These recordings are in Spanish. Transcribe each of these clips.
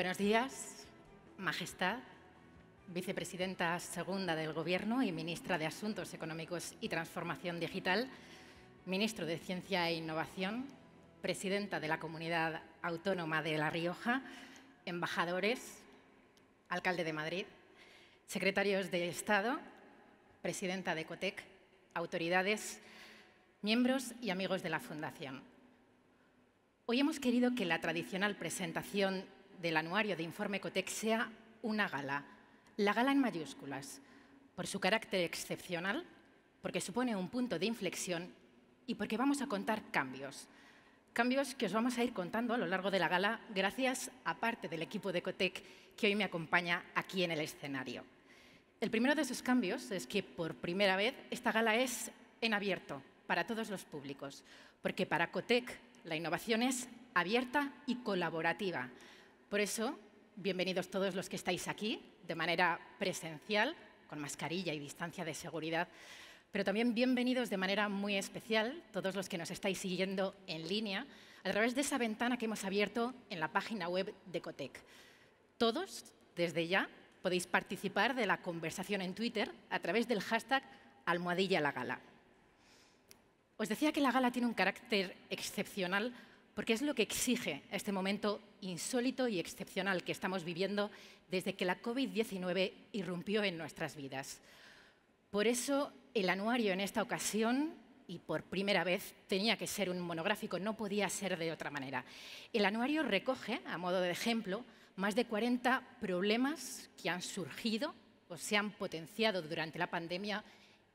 Buenos días, Majestad, Vicepresidenta Segunda del Gobierno y Ministra de Asuntos Económicos y Transformación Digital, Ministro de Ciencia e Innovación, Presidenta de la Comunidad Autónoma de La Rioja, embajadores, Alcalde de Madrid, secretarios de Estado, Presidenta de Ecotec, autoridades, miembros y amigos de la Fundación. Hoy hemos querido que la tradicional presentación del anuario de Informe Ecotec sea una gala, la gala en mayúsculas, por su carácter excepcional, porque supone un punto de inflexión y porque vamos a contar cambios que os vamos a ir contando a lo largo de la gala gracias a parte del equipo de Ecotec que hoy me acompaña aquí en el escenario. El primero de esos cambios es que por primera vez esta gala es en abierto para todos los públicos, porque para Ecotec la innovación es abierta y colaborativa. Por eso, bienvenidos todos los que estáis aquí de manera presencial, con mascarilla y distancia de seguridad, pero también bienvenidos de manera muy especial todos los que nos estáis siguiendo en línea a través de esa ventana que hemos abierto en la página web de Ecotec. Todos, desde ya, podéis participar de la conversación en Twitter a través del hashtag #almohadillalagala. Os decía que la gala tiene un carácter excepcional porque es lo que exige este momento insólito y excepcional que estamos viviendo desde que la COVID-19 irrumpió en nuestras vidas. Por eso, el anuario en esta ocasión, y por primera vez, tenía que ser un monográfico, no podía ser de otra manera. El anuario recoge, a modo de ejemplo, más de 40 problemas que han surgido o se han potenciado durante la pandemia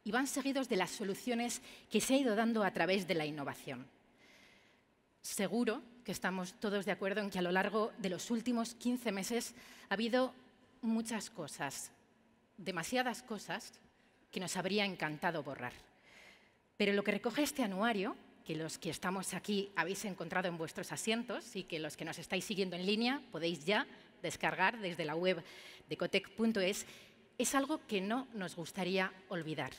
y van seguidos de las soluciones que se ha ido dando a través de la innovación. Seguro que estamos todos de acuerdo en que a lo largo de los últimos 15 meses ha habido muchas cosas, demasiadas cosas, que nos habría encantado borrar. Pero lo que recoge este anuario, que los que estamos aquí habéis encontrado en vuestros asientos y que los que nos estáis siguiendo en línea podéis ya descargar desde la web de ecotec.es, es algo que no nos gustaría olvidar.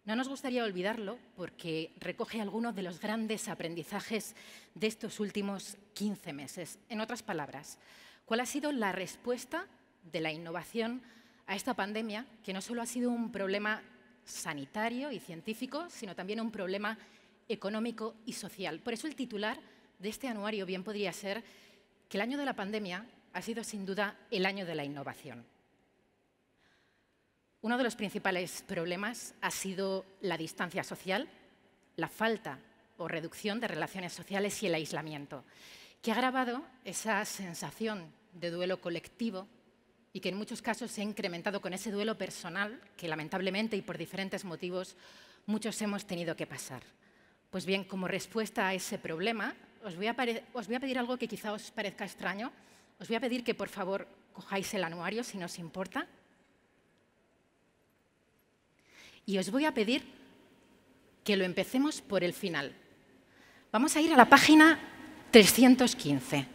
No nos gustaría olvidarlo porque recoge algunos de los grandes aprendizajes de estos últimos 15 meses. En otras palabras, ¿cuál ha sido la respuesta de la innovación a esta pandemia, que no solo ha sido un problema sanitario y científico, sino también un problema económico y social? Por eso el titular de este anuario bien podría ser que el año de la pandemia ha sido sin duda el año de la innovación. Uno de los principales problemas ha sido la distancia social, la falta o reducción de relaciones sociales y el aislamiento, que ha agravado esa sensación de duelo colectivo y que en muchos casos se ha incrementado con ese duelo personal que lamentablemente y por diferentes motivos muchos hemos tenido que pasar. Pues bien, como respuesta a ese problema, os voy a pedir algo que quizá os parezca extraño. Os voy a pedir que por favor cojáis el anuario si no os importa. Y os voy a pedir que lo empecemos por el final. Vamos a ir a la página 315.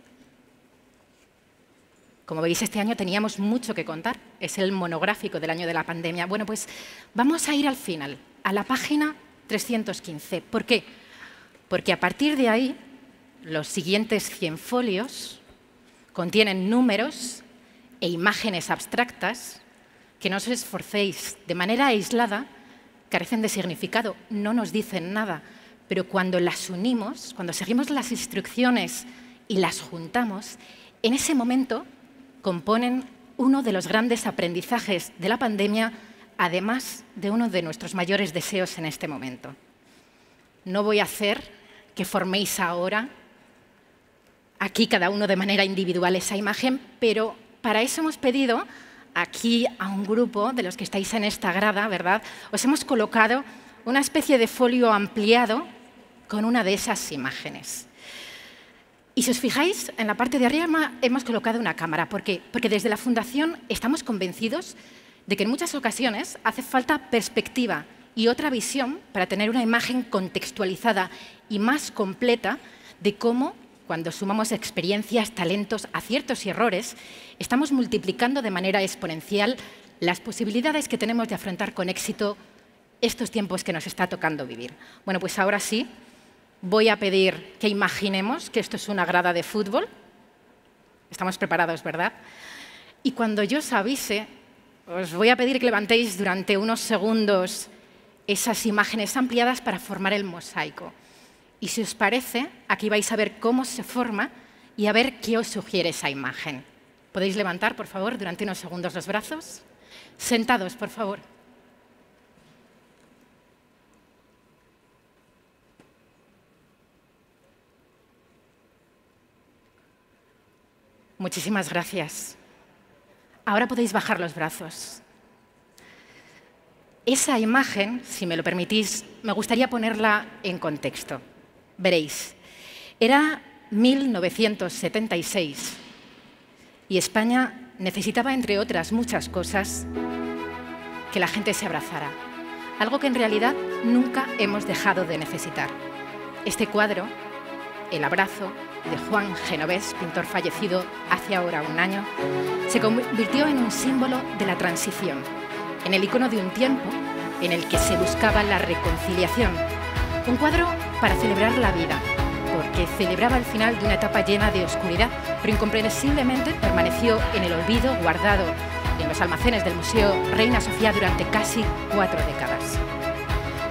Como veis, este año teníamos mucho que contar. Es el monográfico del año de la pandemia. Bueno, pues vamos a ir al final, a la página 315. ¿Por qué? Porque a partir de ahí, los siguientes 100 folios contienen números e imágenes abstractas que no os esforcéis de manera aislada, carecen de significado, no nos dicen nada, pero cuando las unimos, cuando seguimos las instrucciones y las juntamos, en ese momento componen uno de los grandes aprendizajes de la pandemia, además de uno de nuestros mayores deseos en este momento. No voy a hacer que forméis ahora, aquí cada uno de manera individual, esa imagen, pero para eso hemos pedido aquí a un grupo de los que estáis en esta grada, ¿verdad? Os hemos colocado una especie de folio ampliado con una de esas imágenes. Y si os fijáis, en la parte de arriba hemos colocado una cámara. ¿Por qué? Porque desde la Fundación estamos convencidos de que en muchas ocasiones hace falta perspectiva y otra visión para tener una imagen contextualizada y más completa de cómo, cuando sumamos experiencias, talentos, aciertos y errores, estamos multiplicando de manera exponencial las posibilidades que tenemos de afrontar con éxito estos tiempos que nos está tocando vivir. Bueno, pues ahora sí, voy a pedir que imaginemos que esto es una grada de fútbol Estamos preparados, ¿verdad? Y cuando yo os avise, os voy a pedir que levantéis durante unos segundos esas imágenes ampliadas para formar el mosaico. Y si os parece, aquí vais a ver cómo se forma y a ver qué os sugiere esa imagen. ¿Podéis levantar, por favor, durante unos segundos los brazos? Sentados, por favor. Muchísimas gracias. Ahora podéis bajar los brazos. Esa imagen, si me lo permitís, me gustaría ponerla en contexto. Veréis, era 1976 y España necesitaba, entre otras muchas cosas, que la gente se abrazara. Algo que en realidad nunca hemos dejado de necesitar. Este cuadro, El abrazo, de Juan Genovés, pintor fallecido hace ahora un año, se convirtió en un símbolo de la transición, en el icono de un tiempo en el que se buscaba la reconciliación. Un cuadro para celebrar la vida, porque celebraba el final de una etapa llena de oscuridad, pero incomprensiblemente permaneció en el olvido, guardado en los almacenes del Museo Reina Sofía durante casi 4 décadas.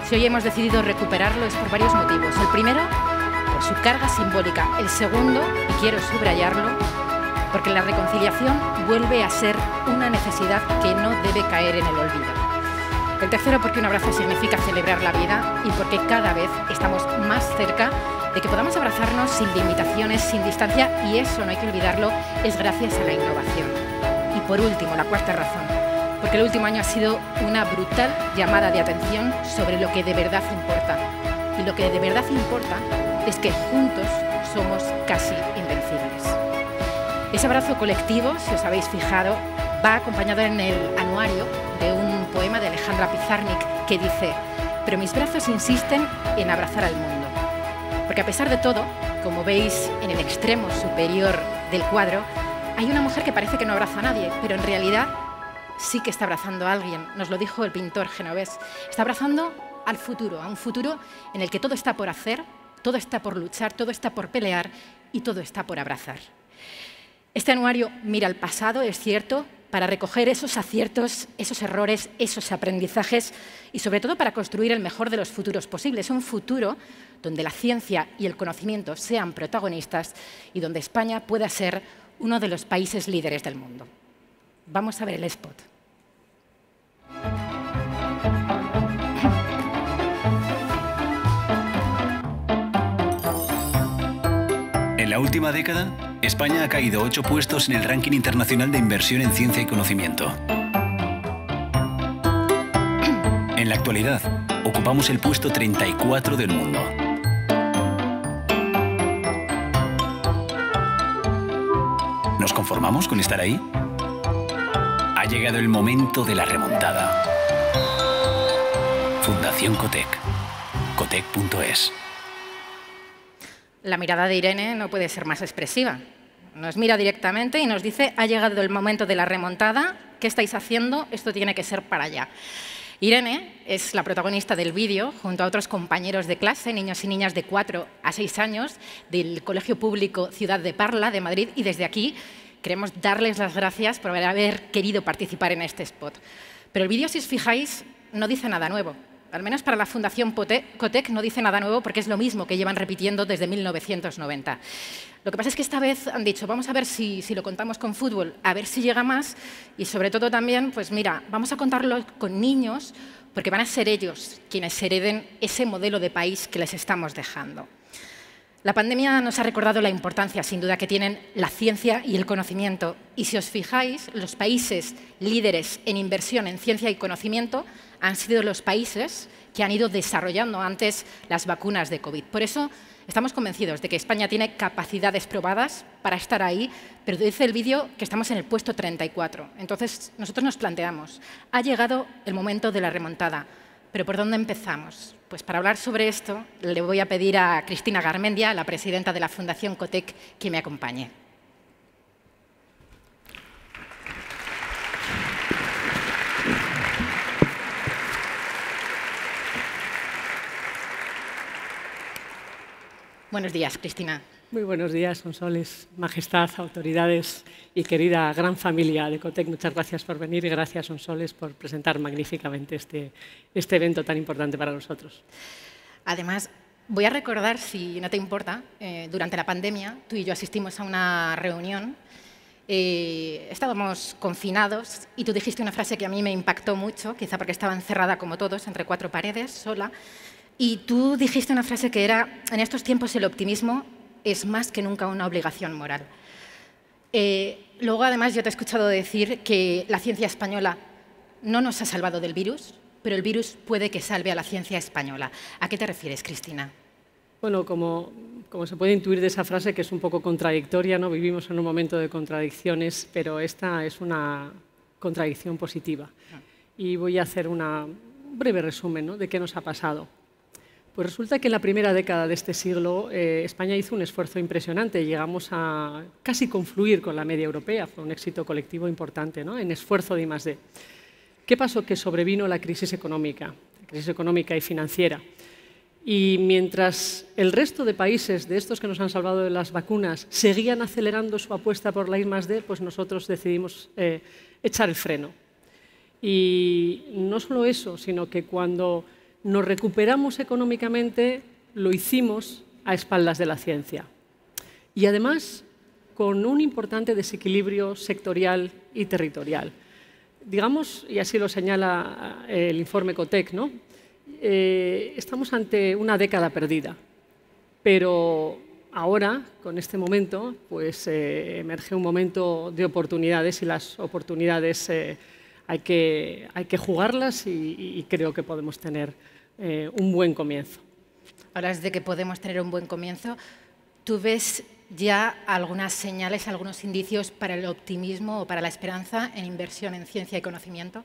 Si hoy hemos decidido recuperarlo es por varios motivos. El primero, por su carga simbólica. El segundo, y quiero subrayarlo, porque la reconciliación vuelve a ser una necesidad que no debe caer en el olvido. El tercero, porque un abrazo significa celebrar la vida y porque cada vez estamos más cerca de que podamos abrazarnos sin limitaciones, sin distancia, y eso, no hay que olvidarlo, es gracias a la innovación. Y por último, la cuarta razón, porque el último año ha sido una brutal llamada de atención sobre lo que de verdad importa. Y lo que de verdad importa es que juntos somos casi invencibles. Ese abrazo colectivo, si os habéis fijado, va acompañado en el anuario de un poema de Alejandra Pizarnik que dice: «Pero mis brazos insisten en abrazar al mundo». Porque a pesar de todo, como veis en el extremo superior del cuadro, hay una mujer que parece que no abraza a nadie, pero en realidad sí que está abrazando a alguien. Nos lo dijo el pintor genovés. Está abrazando al futuro, a un futuro en el que todo está por hacer, todo está por luchar, todo está por pelear y todo está por abrazar. Este anuario mira al pasado, es cierto, para recoger esos aciertos, esos errores, esos aprendizajes y sobre todo para construir el mejor de los futuros posibles. Un futuro donde la ciencia y el conocimiento sean protagonistas y donde España pueda ser uno de los países líderes del mundo. Vamos a ver el spot. En la última década, España ha caído 8 puestos en el ranking internacional de inversión en ciencia y conocimiento. En la actualidad, ocupamos el puesto 34 del mundo. ¿Nos conformamos con estar ahí? Ha llegado el momento de la remontada. Fundación Cotec. Cotec.es. La mirada de Irene no puede ser más expresiva. Nos mira directamente y nos dice: ha llegado el momento de la remontada, ¿qué estáis haciendo? Esto tiene que ser para allá. Irene es la protagonista del vídeo, junto a otros compañeros de clase, niños y niñas de 4 a 6 años, del Colegio Público Ciudad de Parla, de Madrid, y desde aquí queremos darles las gracias por haber querido participar en este spot. Pero el vídeo, si os fijáis, no dice nada nuevo. Al menos para la Fundación Cotec no dice nada nuevo porque es lo mismo que llevan repitiendo desde 1990. Lo que pasa es que esta vez han dicho: vamos a ver si lo contamos con fútbol, a ver si llega más y sobre todo también, pues mira, vamos a contarlo con niños porque van a ser ellos quienes hereden ese modelo de país que les estamos dejando. La pandemia nos ha recordado la importancia, sin duda, que tienen la ciencia y el conocimiento. Y si os fijáis, los países líderes en inversión en ciencia y conocimiento han sido los países que han ido desarrollando antes las vacunas de COVID. Por eso estamos convencidos de que España tiene capacidades probadas para estar ahí, pero dice el vídeo que estamos en el puesto 34. Entonces, nosotros nos planteamos, ha llegado el momento de la remontada. ¿Pero por dónde empezamos? Pues para hablar sobre esto le voy a pedir a Cristina Garmendia, la presidenta de la Fundación Cotec, que me acompañe. Buenos días, Cristina. Muy buenos días, Sonsoles, Majestad, autoridades y querida gran familia de Ecotec. Muchas gracias por venir y gracias, Sonsoles, por presentar magníficamente este evento tan importante para nosotros. Además, voy a recordar, si no te importa, durante la pandemia tú y yo asistimos a una reunión, estábamos confinados y tú dijiste una frase que a mí me impactó mucho, quizá porque estaba encerrada como todos, entre cuatro paredes, sola, y tú dijiste una frase que era: en estos tiempos el optimismo es más que nunca una obligación moral. Luego, además, yo te he escuchado decir que la ciencia española no nos ha salvado del virus, pero el virus puede que salve a la ciencia española. ¿A qué te refieres, Cristina? Bueno, como se puede intuir de esa frase, que es un poco contradictoria, ¿no? Vivimos en un momento de contradicciones, pero esta es una contradicción positiva. Y voy a hacer un breve resumen, ¿no?, de qué nos ha pasado. Pues resulta que en la primera década de este siglo España hizo un esfuerzo impresionante. Llegamos a casi confluir con la media europea. Fue un éxito colectivo importante, ¿no?, en esfuerzo de I+D. ¿Qué pasó? Que sobrevino la crisis económica y financiera. Y mientras el resto de países de estos que nos han salvado de las vacunas seguían acelerando su apuesta por la I+D, pues nosotros decidimos echar el freno. Y no solo eso, sino que cuando nos recuperamos económicamente, lo hicimos a espaldas de la ciencia. Y además, con un importante desequilibrio sectorial y territorial. Digamos, y así lo señala el informe Ecotec, ¿no?, estamos ante una década perdida. Pero ahora, con este momento, pues emerge un momento de oportunidades y las oportunidades hay que jugarlas y creo que podemos tener un buen comienzo. Hablas de que podemos tener un buen comienzo. ¿Tú ves ya algunas señales, algunos indicios para el optimismo o para la esperanza en inversión en ciencia y conocimiento?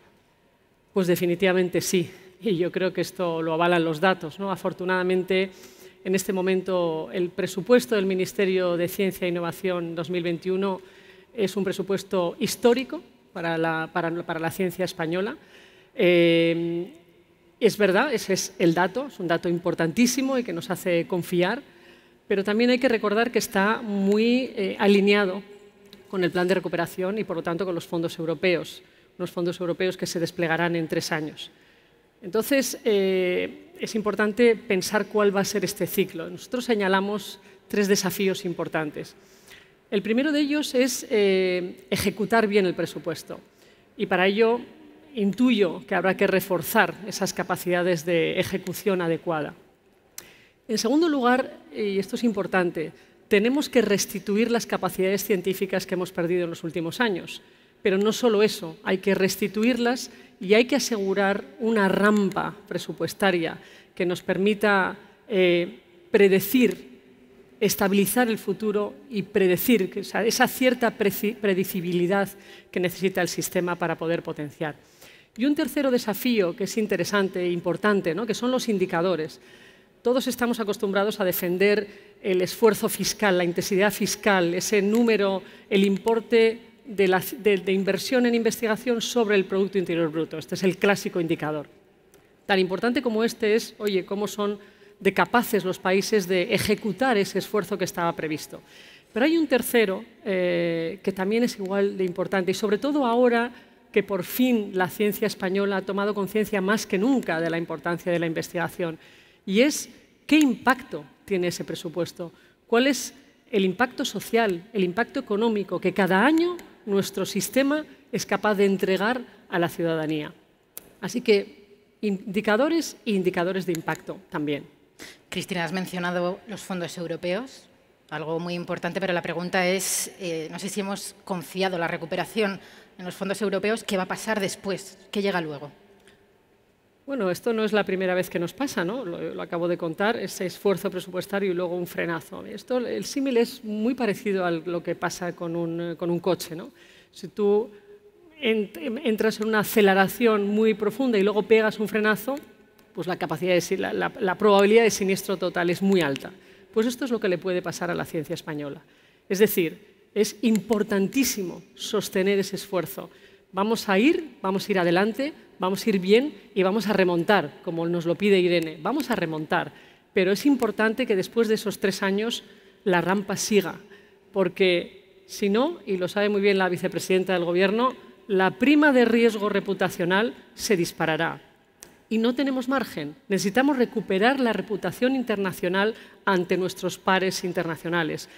Pues definitivamente sí. Y yo creo que esto lo avalan los datos, ¿no? Afortunadamente, en este momento, el presupuesto del Ministerio de Ciencia e Innovación 2021 es un presupuesto histórico para la ciencia española. Es verdad, ese es el dato, es un dato importantísimo y que nos hace confiar, pero también hay que recordar que está muy alineado con el plan de recuperación y, por lo tanto, con los fondos europeos, unos fondos europeos que se desplegarán en 3 años. Entonces, es importante pensar cuál va a ser este ciclo. Nosotros señalamos 3 desafíos importantes. El primero de ellos es ejecutar bien el presupuesto. Y para ello intuyo que habrá que reforzar esas capacidades de ejecución adecuada. En segundo lugar, y esto es importante, tenemos que restituir las capacidades científicas que hemos perdido en los últimos años. Pero no solo eso, hay que restituirlas y hay que asegurar una rampa presupuestaria que nos permita predecir, estabilizar el futuro y predecir esa cierta predecibilidad que necesita el sistema para poder potenciar. Y un tercero desafío que es interesante e importante, ¿no?, que son los indicadores. Todos estamos acostumbrados a defender el esfuerzo fiscal, la intensidad fiscal, ese número, el importe de inversión en investigación sobre el Producto Interior Bruto. Este es el clásico indicador. Tan importante como este es, oye, cómo son de capaces los países de ejecutar ese esfuerzo que estaba previsto. Pero hay un tercero que también es igual de importante y sobre todo ahora que por fin la ciencia española ha tomado conciencia más que nunca de la importancia de la investigación y es qué impacto tiene ese presupuesto, cuál es el impacto social, el impacto económico que cada año nuestro sistema es capaz de entregar a la ciudadanía. Así que indicadores e indicadores de impacto también. Cristina, has mencionado los fondos europeos, algo muy importante, pero la pregunta es, no sé si hemos confiado la recuperación en los fondos europeos, ¿qué va a pasar después? ¿Qué llega luego? Bueno, esto no es la primera vez que nos pasa, ¿no? Lo acabo de contar, ese esfuerzo presupuestario y luego un frenazo. El símil es muy parecido a lo que pasa con un coche, ¿no? Si tú entras en una aceleración muy profunda y luego pegas un frenazo, pues la probabilidad de siniestro total es muy alta. Pues esto es lo que le puede pasar a la ciencia española. Es decir, es importantísimo sostener ese esfuerzo. Vamos a ir adelante, vamos a ir bien y vamos a remontar, como nos lo pide Irene. Vamos a remontar, pero es importante que después de esos 3 años la rampa siga, porque si no, y lo sabe muy bien la vicepresidenta del Gobierno, la prima de riesgo reputacional se disparará. Y no tenemos margen. Necesitamos recuperar la reputación internacional ante nuestros pares internacionales.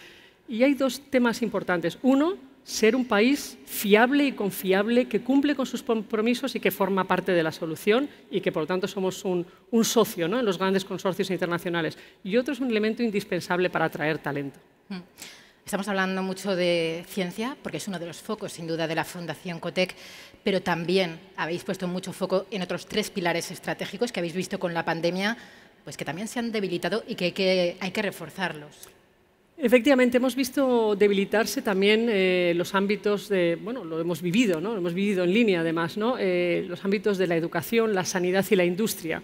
Y hay dos temas importantes. Uno, ser un país fiable y confiable que cumple con sus compromisos y que forma parte de la solución y que, por lo tanto, somos un socio, ¿no?, en los grandes consorcios internacionales. Y otro es un elemento indispensable para atraer talento. Estamos hablando mucho de ciencia, porque es uno de los focos, sin duda, de la Fundación COTEC, pero también habéis puesto mucho foco en otros 3 pilares estratégicos que habéis visto con la pandemia, pues que también se han debilitado y que hay que reforzarlos. Efectivamente, hemos visto debilitarse también los ámbitos de, bueno, lo hemos vivido, ¿no? Lo hemos vivido en línea además, ¿no? Los ámbitos de la educación, la sanidad y la industria.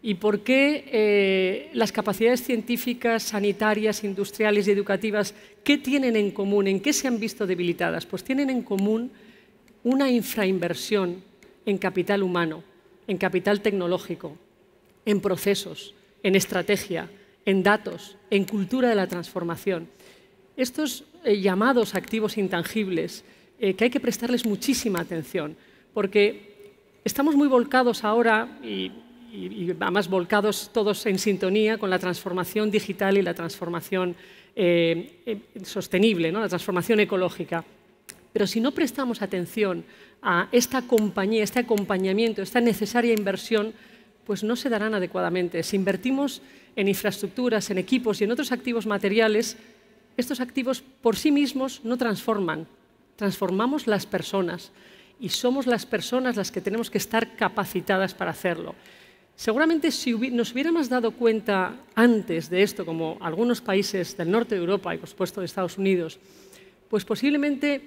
¿Y por qué las capacidades científicas, sanitarias, industriales y educativas, qué tienen en común? ¿En qué se han visto debilitadas? Pues tienen en común una infrainversión en capital humano, en capital tecnológico, en procesos, en estrategia, en datos, en cultura de la transformación. Estos llamados activos intangibles que hay que prestarles muchísima atención, porque estamos muy volcados ahora y además volcados todos en sintonía con la transformación digital y la transformación sostenible, ¿no?, la transformación ecológica. Pero si no prestamos atención a esta compañía, este acompañamiento, esta necesaria inversión, pues no se darán adecuadamente. Si invertimos en infraestructuras, en equipos y en otros activos materiales, estos activos por sí mismos no transforman, transformamos las personas y somos las personas las que tenemos que estar capacitadas para hacerlo. Seguramente si nos hubiéramos dado cuenta antes de esto, como algunos países del norte de Europa y por supuesto de Estados Unidos, pues posiblemente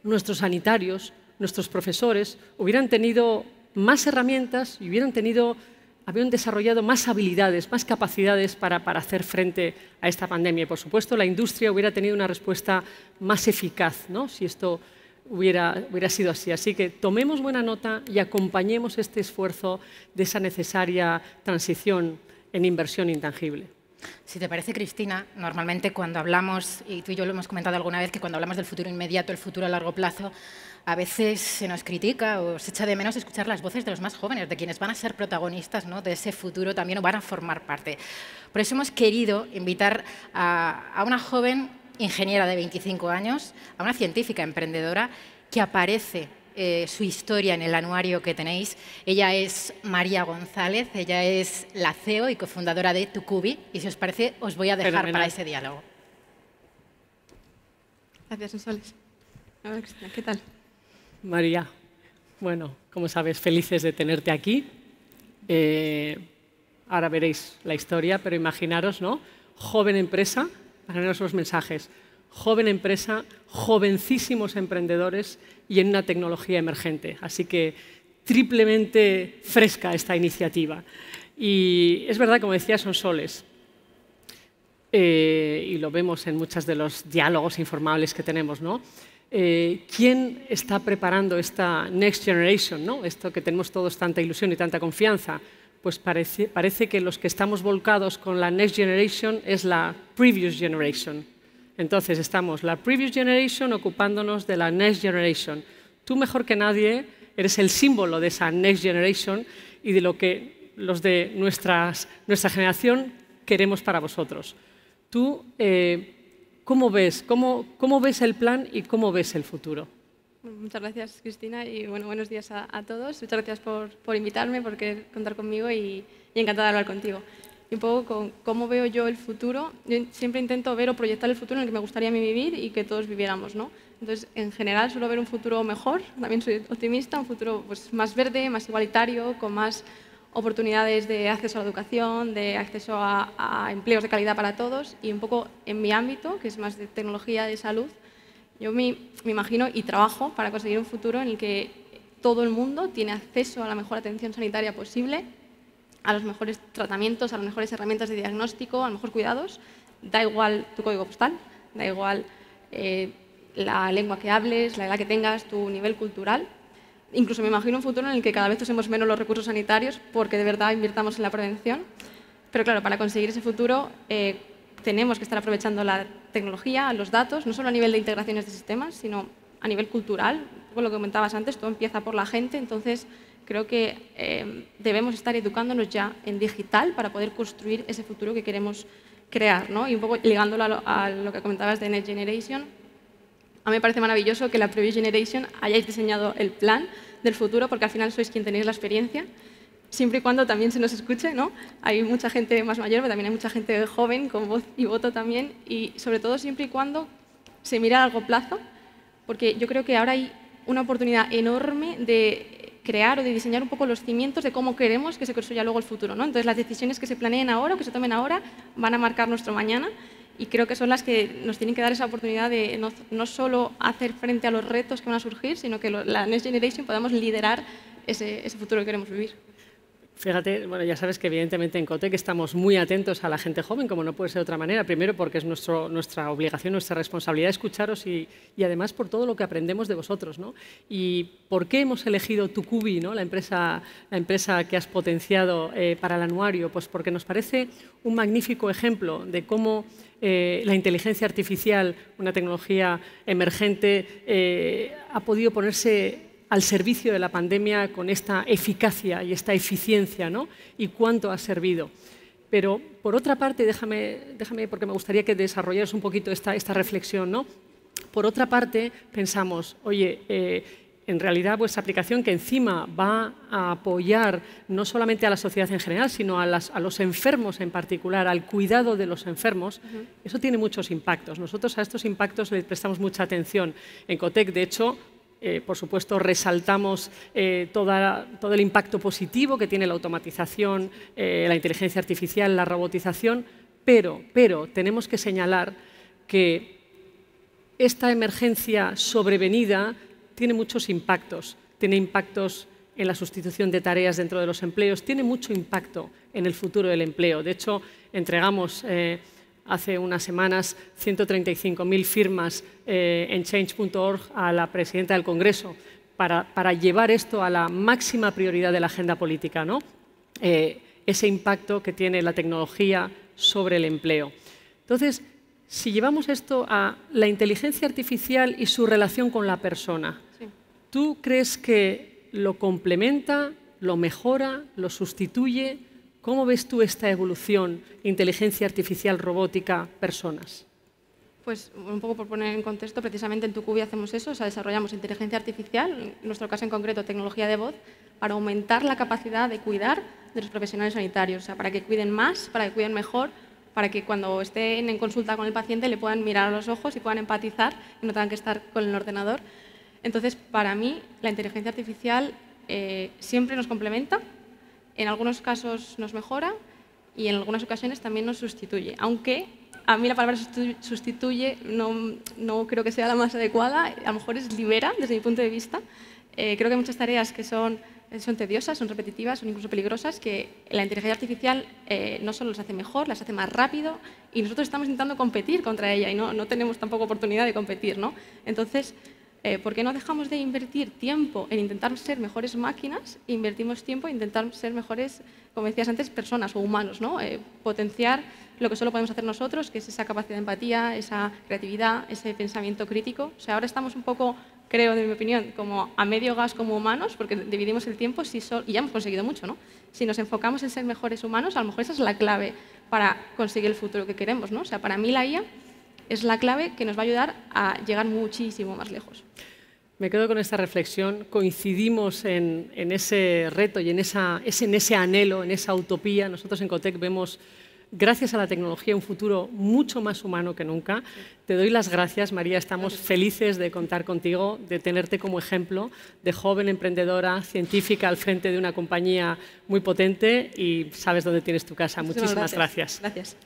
nuestros sanitarios, nuestros profesores hubieran tenido más herramientas y habían desarrollado más habilidades, más capacidades para hacer frente a esta pandemia. Y, por supuesto, la industria hubiera tenido una respuesta más eficaz, ¿no?, si esto hubiera sido así. Así que tomemos buena nota y acompañemos este esfuerzo de esa necesaria transición en inversión intangible. Si te parece, Cristina, normalmente cuando hablamos, y tú y yo lo hemos comentado alguna vez, que cuando hablamos del futuro inmediato, el futuro a largo plazo, a veces se nos critica o se echa de menos escuchar las voces de los más jóvenes, de quienes van a ser protagonistas, ¿no?, de ese futuro también o van a formar parte. Por eso hemos querido invitar a una joven ingeniera de 25 años, a una científica emprendedora que aparece su historia en el anuario que tenéis. Ella es María González, ella es la CEO y cofundadora de Tucubi, y si os parece os voy a dejar para ese diálogo. Gracias, Sonsoles. A ver, Cristina, ¿qué tal? María, bueno, como sabes, felices de tenerte aquí. Ahora veréis la historia, pero imaginaros, ¿no?, joven empresa, imaginaros los mensajes, joven empresa, jovencísimos emprendedores y en una tecnología emergente. Así que triplemente fresca esta iniciativa. Y es verdad, como decía Sonsoles, y lo vemos en muchos de los diálogos informales que tenemos, ¿no?, ¿quién está preparando esta Next Generation, ¿no?, esto que tenemos todos tanta ilusión y tanta confianza? Pues parece que los que estamos volcados con la Next Generation es la Previous Generation. Entonces estamos la Previous Generation ocupándonos de la Next Generation. Tú mejor que nadie eres el símbolo de esa Next Generation y de lo que los de nuestra generación queremos para vosotros. Tú, ¿cómo ves el plan y cómo ves el futuro? Muchas gracias, Cristina, y buenos días a todos. Muchas gracias por invitarme, por querer contar conmigo y encantada de hablar contigo. Y un poco con cómo veo yo el futuro. Yo siempre intento ver o proyectar el futuro en el que me gustaría a mí vivir y que todos viviéramos, ¿no? Entonces, en general, suelo ver un futuro mejor, también soy optimista, un futuro pues, más verde, más igualitario, con más oportunidades de acceso a la educación, de acceso a empleos de calidad para todos, y un poco en mi ámbito, que es más de tecnología, de salud, yo me imagino y trabajo para conseguir un futuro en el que todo el mundo tiene acceso a la mejor atención sanitaria posible, a los mejores tratamientos, a las mejores herramientas de diagnóstico, a los mejores cuidados. Da igual tu código postal, da igual la lengua que hables, la edad que tengas, tu nivel cultural. Incluso me imagino un futuro en el que cada vez usemos menos los recursos sanitarios porque de verdad invirtamos en la prevención. Pero claro, para conseguir ese futuro, tenemos que estar aprovechando la tecnología, los datos, no solo a nivel de integraciones de sistemas, sino a nivel cultural. Con lo que comentabas antes, todo empieza por la gente, entonces creo que debemos estar educándonos ya en digital para poder construir ese futuro que queremos crear, ¿no? Y un poco ligándolo a lo que comentabas de Next Generation, a mí me parece maravilloso que la Previous Generation hayáis diseñado el plan del futuro, porque al final sois quien tenéis la experiencia, siempre y cuando también se nos escuche, ¿no? Hay mucha gente más mayor, pero también hay mucha gente joven con voz y voto también, y sobre todo siempre y cuando se mira a largo plazo, porque yo creo que ahora hay una oportunidad enorme de crear o de diseñar un poco los cimientos de cómo queremos que se construya luego el futuro, ¿no? Entonces, las decisiones que se planeen ahora o que se tomen ahora van a marcar nuestro mañana, y creo que son las que nos tienen que dar esa oportunidad de no solo hacer frente a los retos que van a surgir, sino que la Next Generation podamos liderar ese futuro que queremos vivir. Fíjate, bueno, ya sabes que evidentemente en Cotec estamos muy atentos a la gente joven, como no puede ser de otra manera. Primero porque es nuestra obligación, nuestra responsabilidad escucharos y además por todo lo que aprendemos de vosotros, ¿no? ¿Y por qué hemos elegido Tucubi, ¿no? la empresa que has potenciado para el anuario? Pues porque nos parece un magnífico ejemplo de cómo la inteligencia artificial, una tecnología emergente, ha podido ponerse al servicio de la pandemia con esta eficacia y esta eficiencia, ¿no? Y cuánto ha servido. Pero, por otra parte, déjame porque me gustaría que desarrollaras un poquito esta reflexión, ¿no? Por otra parte, pensamos, oye, en realidad vuestra aplicación, que encima va a apoyar no solamente a la sociedad en general, sino a los enfermos en particular, al cuidado de los enfermos, eso tiene muchos impactos. Nosotros a estos impactos les prestamos mucha atención. En Cotec, de hecho, por supuesto, resaltamos todo el impacto positivo que tiene la automatización, la inteligencia artificial, la robotización, pero tenemos que señalar que esta emergencia sobrevenida tiene muchos impactos. Tiene impactos en la sustitución de tareas dentro de los empleos, tiene mucho impacto en el futuro del empleo. De hecho, entregamos hace unas semanas 135.000 firmas en change.org a la presidenta del Congreso para llevar esto a la máxima prioridad de la agenda política, ¿no? Ese impacto que tiene la tecnología sobre el empleo. Entonces, si llevamos esto a la inteligencia artificial y su relación con la persona, sí. ¿Tú crees que lo complementa, lo mejora, lo sustituye? ¿Cómo ves tú esta evolución, inteligencia artificial, robótica, personas? Pues un poco por poner en contexto, precisamente en Tucubi hacemos eso, o sea, desarrollamos inteligencia artificial, en nuestro caso en concreto tecnología de voz, para aumentar la capacidad de cuidar de los profesionales sanitarios, o sea, para que cuiden más, para que cuiden mejor, para que cuando estén en consulta con el paciente le puedan mirar a los ojos y puedan empatizar y no tengan que estar con el ordenador. Entonces, para mí, la inteligencia artificial siempre nos complementa. En algunos casos nos mejora y en algunas ocasiones también nos sustituye. Aunque a mí la palabra sustituye no creo que sea la más adecuada, a lo mejor es libera desde mi punto de vista. Creo que hay muchas tareas que son tediosas, son repetitivas, son incluso peligrosas, que la inteligencia artificial no solo las hace mejor, las hace más rápido y nosotros estamos intentando competir contra ella y no tenemos tampoco oportunidad de competir, ¿no? Entonces, ¿por qué no dejamos de invertir tiempo en intentar ser mejores máquinas e invertimos tiempo en intentar ser mejores, como decías antes, personas o humanos, ¿no? Potenciar lo que solo podemos hacer nosotros, que es esa capacidad de empatía, esa creatividad, ese pensamiento crítico. O sea, ahora estamos un poco, creo, de mi opinión, como a medio gas como humanos, porque dividimos el tiempo y ya hemos conseguido mucho, ¿no? Si nos enfocamos en ser mejores humanos, a lo mejor esa es la clave para conseguir el futuro que queremos, ¿no? O sea, para mí la IA es la clave que nos va a ayudar a llegar muchísimo más lejos. Me quedo con esta reflexión. Coincidimos en ese reto y en ese anhelo, en esa utopía. Nosotros en Cotec vemos, gracias a la tecnología, un futuro mucho más humano que nunca. Te doy las gracias, María. Estamos felices de contar contigo, de tenerte como ejemplo de joven emprendedora, científica al frente de una compañía muy potente y sabes dónde tienes tu casa. Muchísimas gracias. Gracias.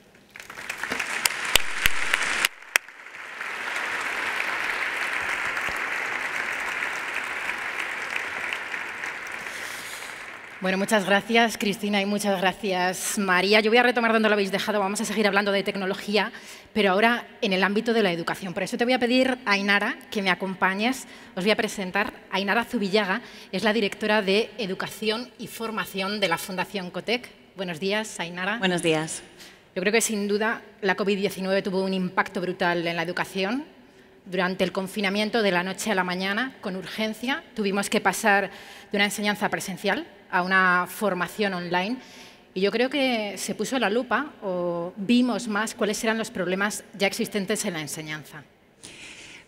Bueno, muchas gracias, Cristina, y muchas gracias, María. Yo voy a retomar donde lo habéis dejado. Vamos a seguir hablando de tecnología, pero ahora en el ámbito de la educación. Por eso te voy a pedir, Ainara, que me acompañes. Os voy a presentar. Ainara Zubillaga es la directora de Educación y Formación de la Fundación Cotec. Buenos días, Ainara. Buenos días. Yo creo que sin duda la COVID-19 tuvo un impacto brutal en la educación. Durante el confinamiento, de la noche a la mañana, con urgencia, tuvimos que pasar de una enseñanza presencial a una formación online. Y yo creo que se puso la lupa o vimos más cuáles eran los problemas ya existentes en la enseñanza.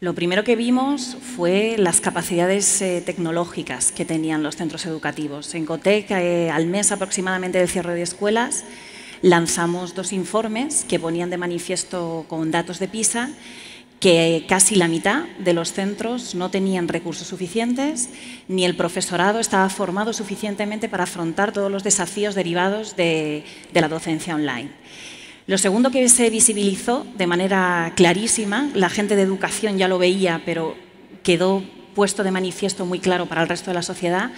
Lo primero que vimos fue las capacidades tecnológicas que tenían los centros educativos. En COTEC, al mes aproximadamente del cierre de escuelas, lanzamos 2 informes que ponían de manifiesto con datos de PISA que casi la mitad de los centros no tenían recursos suficientes ni el profesorado estaba formado suficientemente para afrontar todos los desafíos derivados de la docencia online. Lo segundo que se visibilizó de manera clarísima, la gente de educación ya lo veía, pero quedó puesto de manifiesto muy claro para el resto de la sociedad,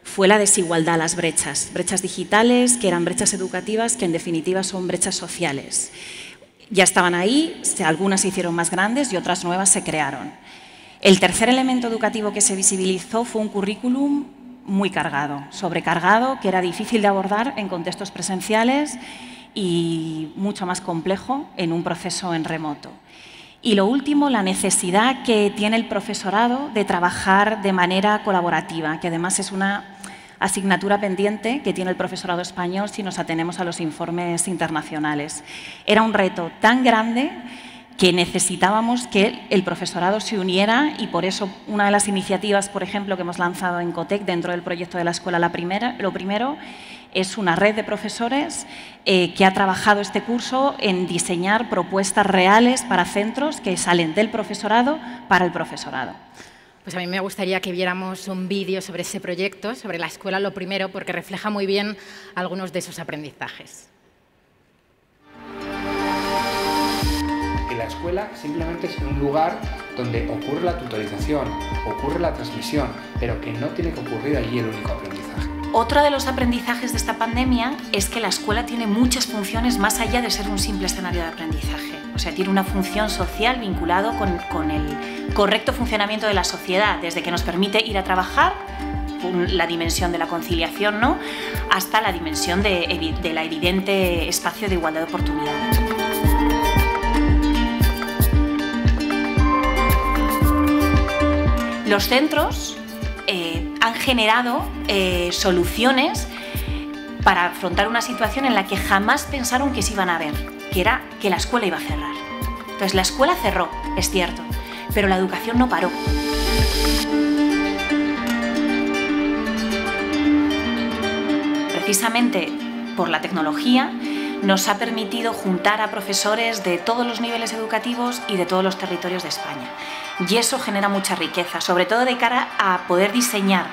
fue la desigualdad, las brechas digitales, que eran brechas educativas, que en definitiva son brechas sociales. Ya estaban ahí, algunas se hicieron más grandes y otras nuevas se crearon. El tercer elemento educativo que se visibilizó fue un currículum muy cargado, sobrecargado, que era difícil de abordar en contextos presenciales y mucho más complejo en un proceso en remoto. Y lo último, la necesidad que tiene el profesorado de trabajar de manera colaborativa, que además es una asignatura pendiente que tiene el profesorado español si nos atenemos a los informes internacionales. Era un reto tan grande que necesitábamos que el profesorado se uniera y por eso una de las iniciativas, por ejemplo, que hemos lanzado en COTEC dentro del proyecto de la escuela, lo primero es una red de profesores que ha trabajado este curso en diseñar propuestas reales para centros que salen del profesorado para el profesorado. Pues a mí me gustaría que viéramos un vídeo sobre ese proyecto, sobre la escuela lo primero, porque refleja muy bien algunos de esos aprendizajes. La escuela simplemente es un lugar donde ocurre la tutorización, ocurre la transmisión, pero que no tiene que ocurrir allí el único aprendizaje. Otro de los aprendizajes de esta pandemia es que la escuela tiene muchas funciones más allá de ser un simple escenario de aprendizaje. O sea, tiene una función social vinculado con el correcto funcionamiento de la sociedad, desde que nos permite ir a trabajar, la dimensión de la conciliación, ¿no?, hasta la dimensión de la evidente espacio de igualdad de oportunidades. Los centros han generado soluciones para afrontar una situación en la que jamás pensaron que se iban a ver, que era que la escuela iba a cerrar. Entonces, la escuela cerró, es cierto, pero la educación no paró. Precisamente por la tecnología nos ha permitido juntar a profesores de todos los niveles educativos y de todos los territorios de España. Y eso genera mucha riqueza, sobre todo de cara a poder diseñar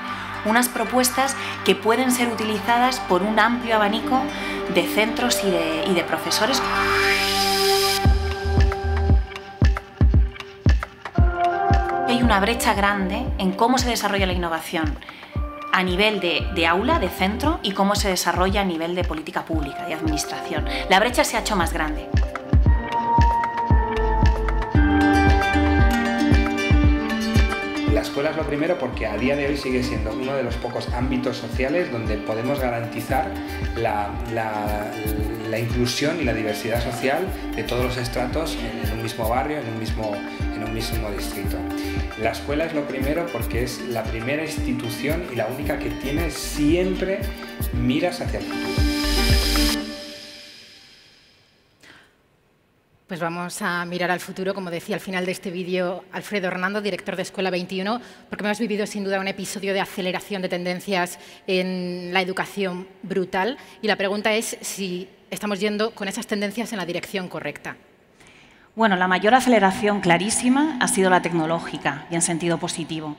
unas propuestas que pueden ser utilizadas por un amplio abanico de centros y de profesores. Hay una brecha grande en cómo se desarrolla la innovación a nivel de aula, de centro, y cómo se desarrolla a nivel de política pública, de administración. La brecha se ha hecho más grande. La escuela es lo primero porque a día de hoy sigue siendo uno de los pocos ámbitos sociales donde podemos garantizar la inclusión y la diversidad social de todos los estratos en un mismo barrio, en un mismo distrito. La escuela es lo primero porque es la primera institución y la única que tiene siempre miras hacia el futuro. Pues vamos a mirar al futuro, como decía al final de este vídeo Alfredo Hernando, director de Escuela 21, porque hemos vivido sin duda un episodio de aceleración de tendencias en la educación brutal. Y la pregunta es si estamos yendo con esas tendencias en la dirección correcta. Bueno, la mayor aceleración clarísima ha sido la tecnológica y en sentido positivo.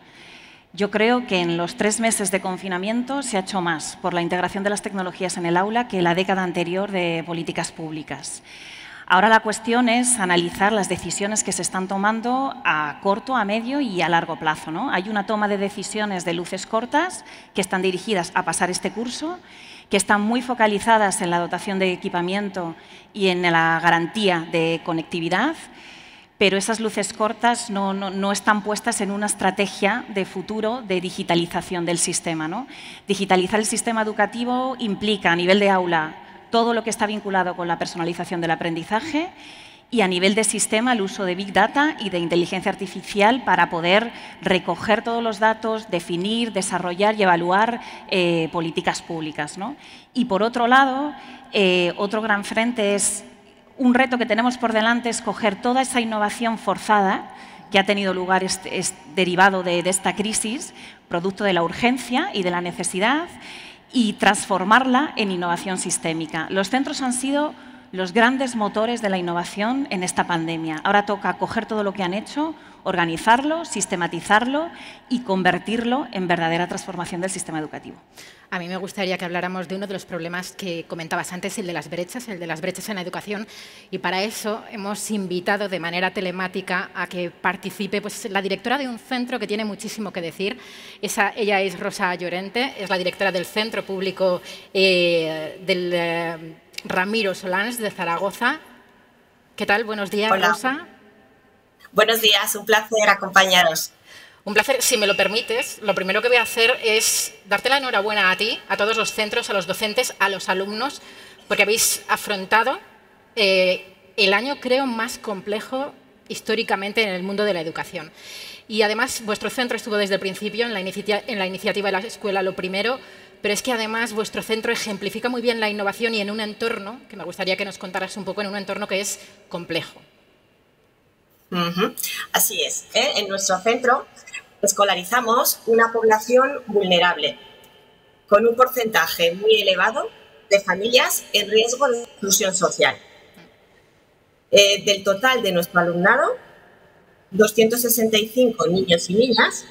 Yo creo que en los 3 meses de confinamiento se ha hecho más por la integración de las tecnologías en el aula que la década anterior de políticas públicas. Ahora la cuestión es analizar las decisiones que se están tomando a corto, a medio y a largo plazo, ¿no? Hay una toma de decisiones de luces cortas que están dirigidas a pasar este curso, que están muy focalizadas en la dotación de equipamiento y en la garantía de conectividad, pero esas luces cortas no están puestas en una estrategia de futuro de digitalización del sistema, ¿no? Digitalizar el sistema educativo implica a nivel de aula todo lo que está vinculado con la personalización del aprendizaje y a nivel de sistema el uso de Big Data y de inteligencia artificial para poder recoger todos los datos, definir, desarrollar y evaluar políticas públicas, ¿no? Y por otro lado, otro gran frente es un reto que tenemos por delante, es coger toda esa innovación forzada que ha tenido lugar derivado de esta crisis, producto de la urgencia y de la necesidad, y transformarla en innovación sistémica. Los centros han sido los grandes motores de la innovación en esta pandemia. Ahora toca coger todo lo que han hecho, organizarlo, sistematizarlo y convertirlo en verdadera transformación del sistema educativo. A mí me gustaría que habláramos de uno de los problemas que comentabas antes, el de las brechas en la educación. Y para eso hemos invitado de manera telemática a que participe la directora de un centro que tiene muchísimo que decir. Ella es Rosa Llorente, es la directora del Centro Público del Ramiro Solans de Zaragoza. ¿Qué tal? Buenos días, hola. Rosa. Buenos días, un placer acompañaros. Un placer. Si me lo permites, lo primero que voy a hacer es darte la enhorabuena a ti, a todos los centros, a los docentes, a los alumnos, porque habéis afrontado el año, creo, más complejo históricamente en el mundo de la educación. Y además, vuestro centro estuvo desde el principio en la iniciativa de la escuela lo primero, pero es que además vuestro centro ejemplifica muy bien la innovación y en un entorno, que me gustaría que nos contaras un poco, en un entorno que es complejo. Así es. En nuestro centro escolarizamos una población vulnerable, con un porcentaje muy elevado de familias en riesgo de exclusión social. Del total de nuestro alumnado, 265 niños y niñas,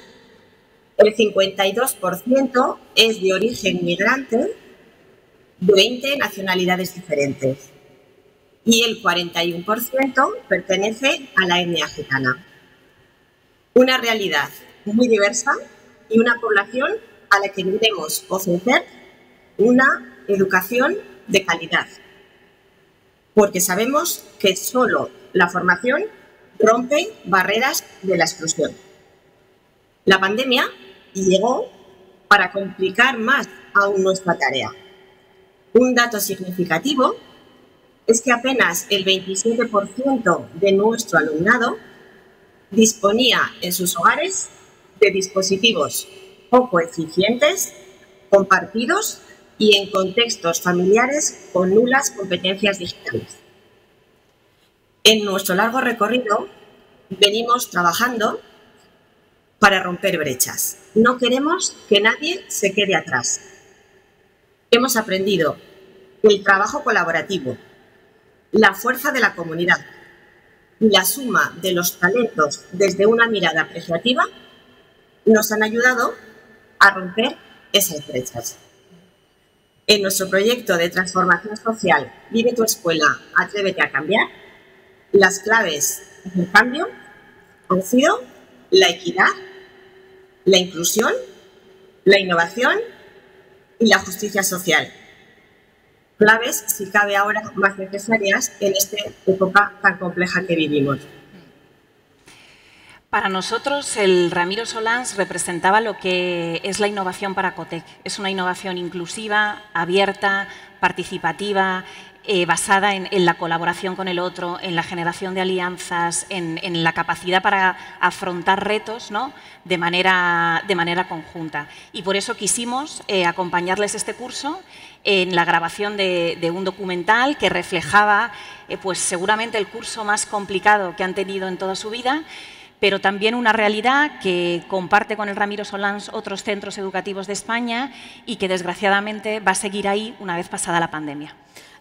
el 52% es de origen migrante, de 20 nacionalidades diferentes. Y el 41% pertenece a la etnia gitana. Una realidad muy diversa y una población a la que debemos ofrecer una educación de calidad, porque sabemos que solo la formación rompe barreras de la exclusión. La pandemia llegó para complicar más aún nuestra tarea. Un dato significativo es que apenas el 27% de nuestro alumnado disponía en sus hogares de dispositivos poco eficientes, compartidos y en contextos familiares con nulas competencias digitales. En nuestro largo recorrido venimos trabajando para romper brechas. No queremos que nadie se quede atrás. Hemos aprendido que el trabajo colaborativo, la fuerza de la comunidad y la suma de los talentos desde una mirada apreciativa nos han ayudado a romper esas brechas. En nuestro proyecto de transformación social Vive tu escuela, atrévete a cambiar, las claves del cambio han sido la equidad, la inclusión, la innovación y la justicia social. Claves, si cabe ahora, más necesarias en esta época tan compleja que vivimos. Para nosotros, el Ramiro Solans representaba lo que es la innovación para COTEC. Es una innovación inclusiva, abierta, participativa, basada en la colaboración con el otro, en la generación de alianzas, en la capacidad para afrontar retos, ¿no?, de manera conjunta. Y por eso quisimos acompañarles este curso en la grabación de un documental que reflejaba pues seguramente el curso más complicado que han tenido en toda su vida, pero también una realidad que comparte con el Ramiro Solans otros centros educativos de España y que desgraciadamente va a seguir ahí una vez pasada la pandemia.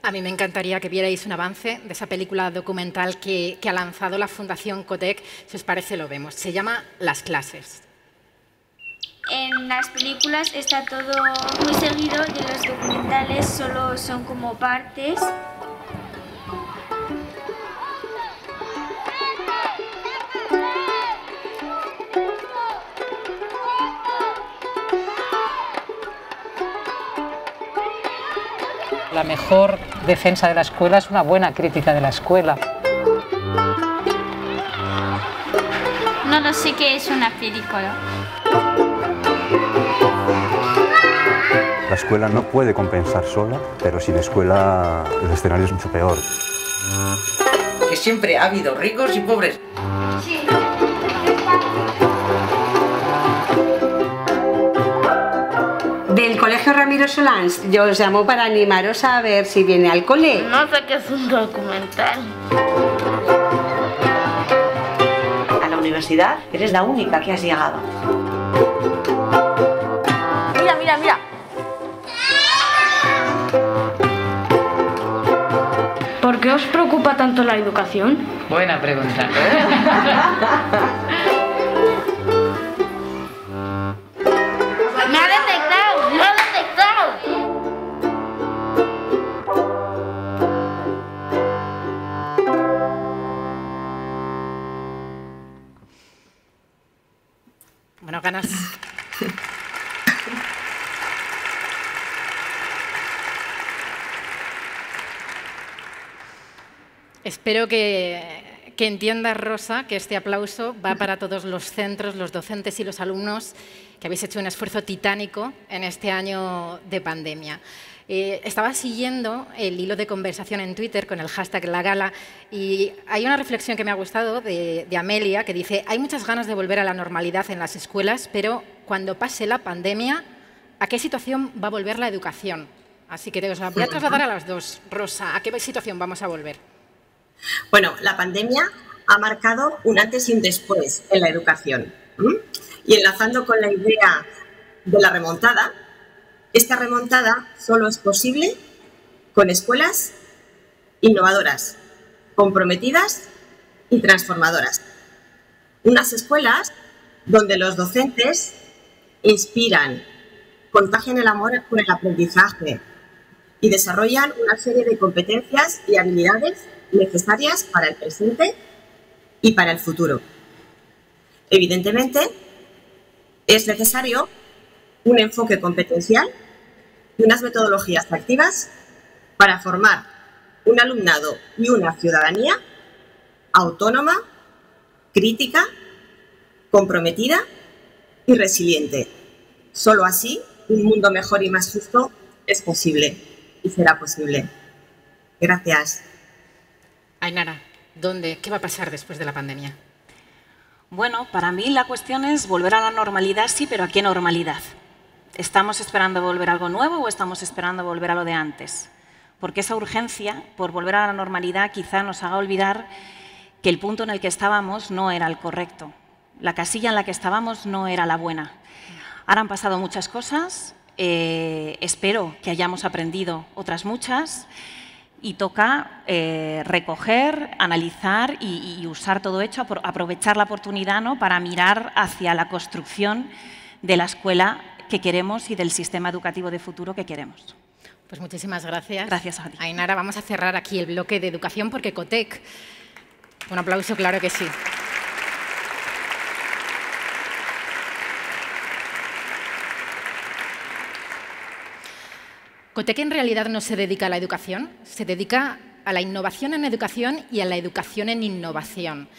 A mí me encantaría que vierais un avance de esa película documental que ha lanzado la Fundación COTEC. Si os parece, lo vemos. Se llama Las clases. En las películas está todo muy seguido y en los documentales solo son como partes. La mejor defensa de la escuela es una buena crítica de la escuela. No lo sé qué es una película. La escuela no puede compensar sola, pero sin escuela el escenario es mucho peor. Que siempre ha habido ricos y pobres. Sí. Del Colegio Ramiro Solans, yo os llamo para animaros a ver si viene al cole. No sé qué es un documental. A la universidad eres la única que has llegado. Mira, mira, mira. ¿Por qué os preocupa tanto la educación? Buena pregunta. ¡Me ha detectado! ¡Me ha detectado! Bueno, ganas. Espero que entiendas, Rosa, que este aplauso va para todos los centros, los docentes y los alumnos que habéis hecho un esfuerzo titánico en este año de pandemia. Estaba siguiendo el hilo de conversación en Twitter con el hashtag La Gala y hay una reflexión que me ha gustado de Amelia que dice: hay muchas ganas de volver a la normalidad en las escuelas, pero cuando pase la pandemia, ¿a qué situación va a volver la educación? Así que os la voy a trasladar a las dos. Rosa, ¿a qué situación vamos a volver? Bueno, la pandemia ha marcado un antes y un después en la educación. Y enlazando con la idea de la remontada, esta remontada solo es posible con escuelas innovadoras, comprometidas y transformadoras. Unas escuelas donde los docentes inspiran, contagian el amor por el aprendizaje y desarrollan una serie de competencias y habilidades necesarias para el presente y para el futuro. Evidentemente, es necesario un enfoque competencial y unas metodologías activas para formar un alumnado y una ciudadanía autónoma, crítica, comprometida y resiliente. Solo así, un mundo mejor y más justo es posible y será posible. Gracias. Ainara, ¿qué va a pasar después de la pandemia? Bueno, para mí la cuestión es volver a la normalidad, sí, pero ¿a qué normalidad? ¿Estamos esperando volver a algo nuevo o estamos esperando volver a lo de antes? Porque esa urgencia por volver a la normalidad quizá nos haga olvidar que el punto en el que estábamos no era el correcto. La casilla en la que estábamos no era la buena. Ahora han pasado muchas cosas, espero que hayamos aprendido otras muchas y toca recoger, analizar y usar todo hecho, aprovechar la oportunidad, ¿no?, para mirar hacia la construcción de la escuela que queremos y del sistema educativo de futuro que queremos. Pues muchísimas gracias. Gracias a ti. Ainara, vamos a cerrar aquí el bloque de educación porque COTEC. Un aplauso, claro que sí. COTEC en realidad no se dedica a la educación, se dedica a la innovación en educación y a la educación en innovación.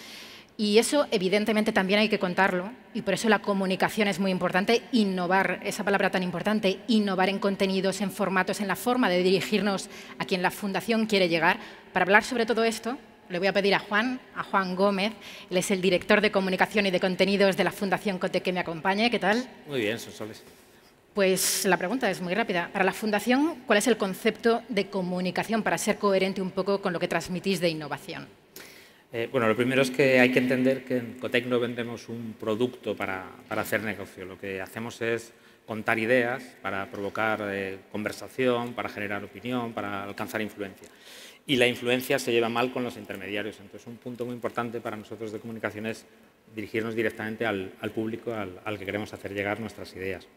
Y eso, evidentemente, también hay que contarlo, y por eso la comunicación es muy importante, innovar, esa palabra tan importante, innovar en contenidos, en formatos, en la forma de dirigirnos a quien la Fundación quiere llegar. Para hablar sobre todo esto, le voy a pedir a Juan Gómez, él es el director de comunicación y de contenidos de la Fundación COTEC, que me acompañe. ¿Qué tal? Muy bien, Sonsoles. Pues la pregunta es muy rápida. Para la Fundación, ¿cuál es el concepto de comunicación para ser coherente un poco con lo que transmitís de innovación? Bueno, lo primero es que hay que entender que en COTEC no vendemos un producto para hacer negocio. Lo que hacemos es contar ideas para provocar conversación, para generar opinión, para alcanzar influencia. Y la influencia se lleva mal con los intermediarios. Entonces, un punto muy importante para nosotros de comunicación es dirigirnos directamente al público al que queremos hacer llegar nuestras ideas.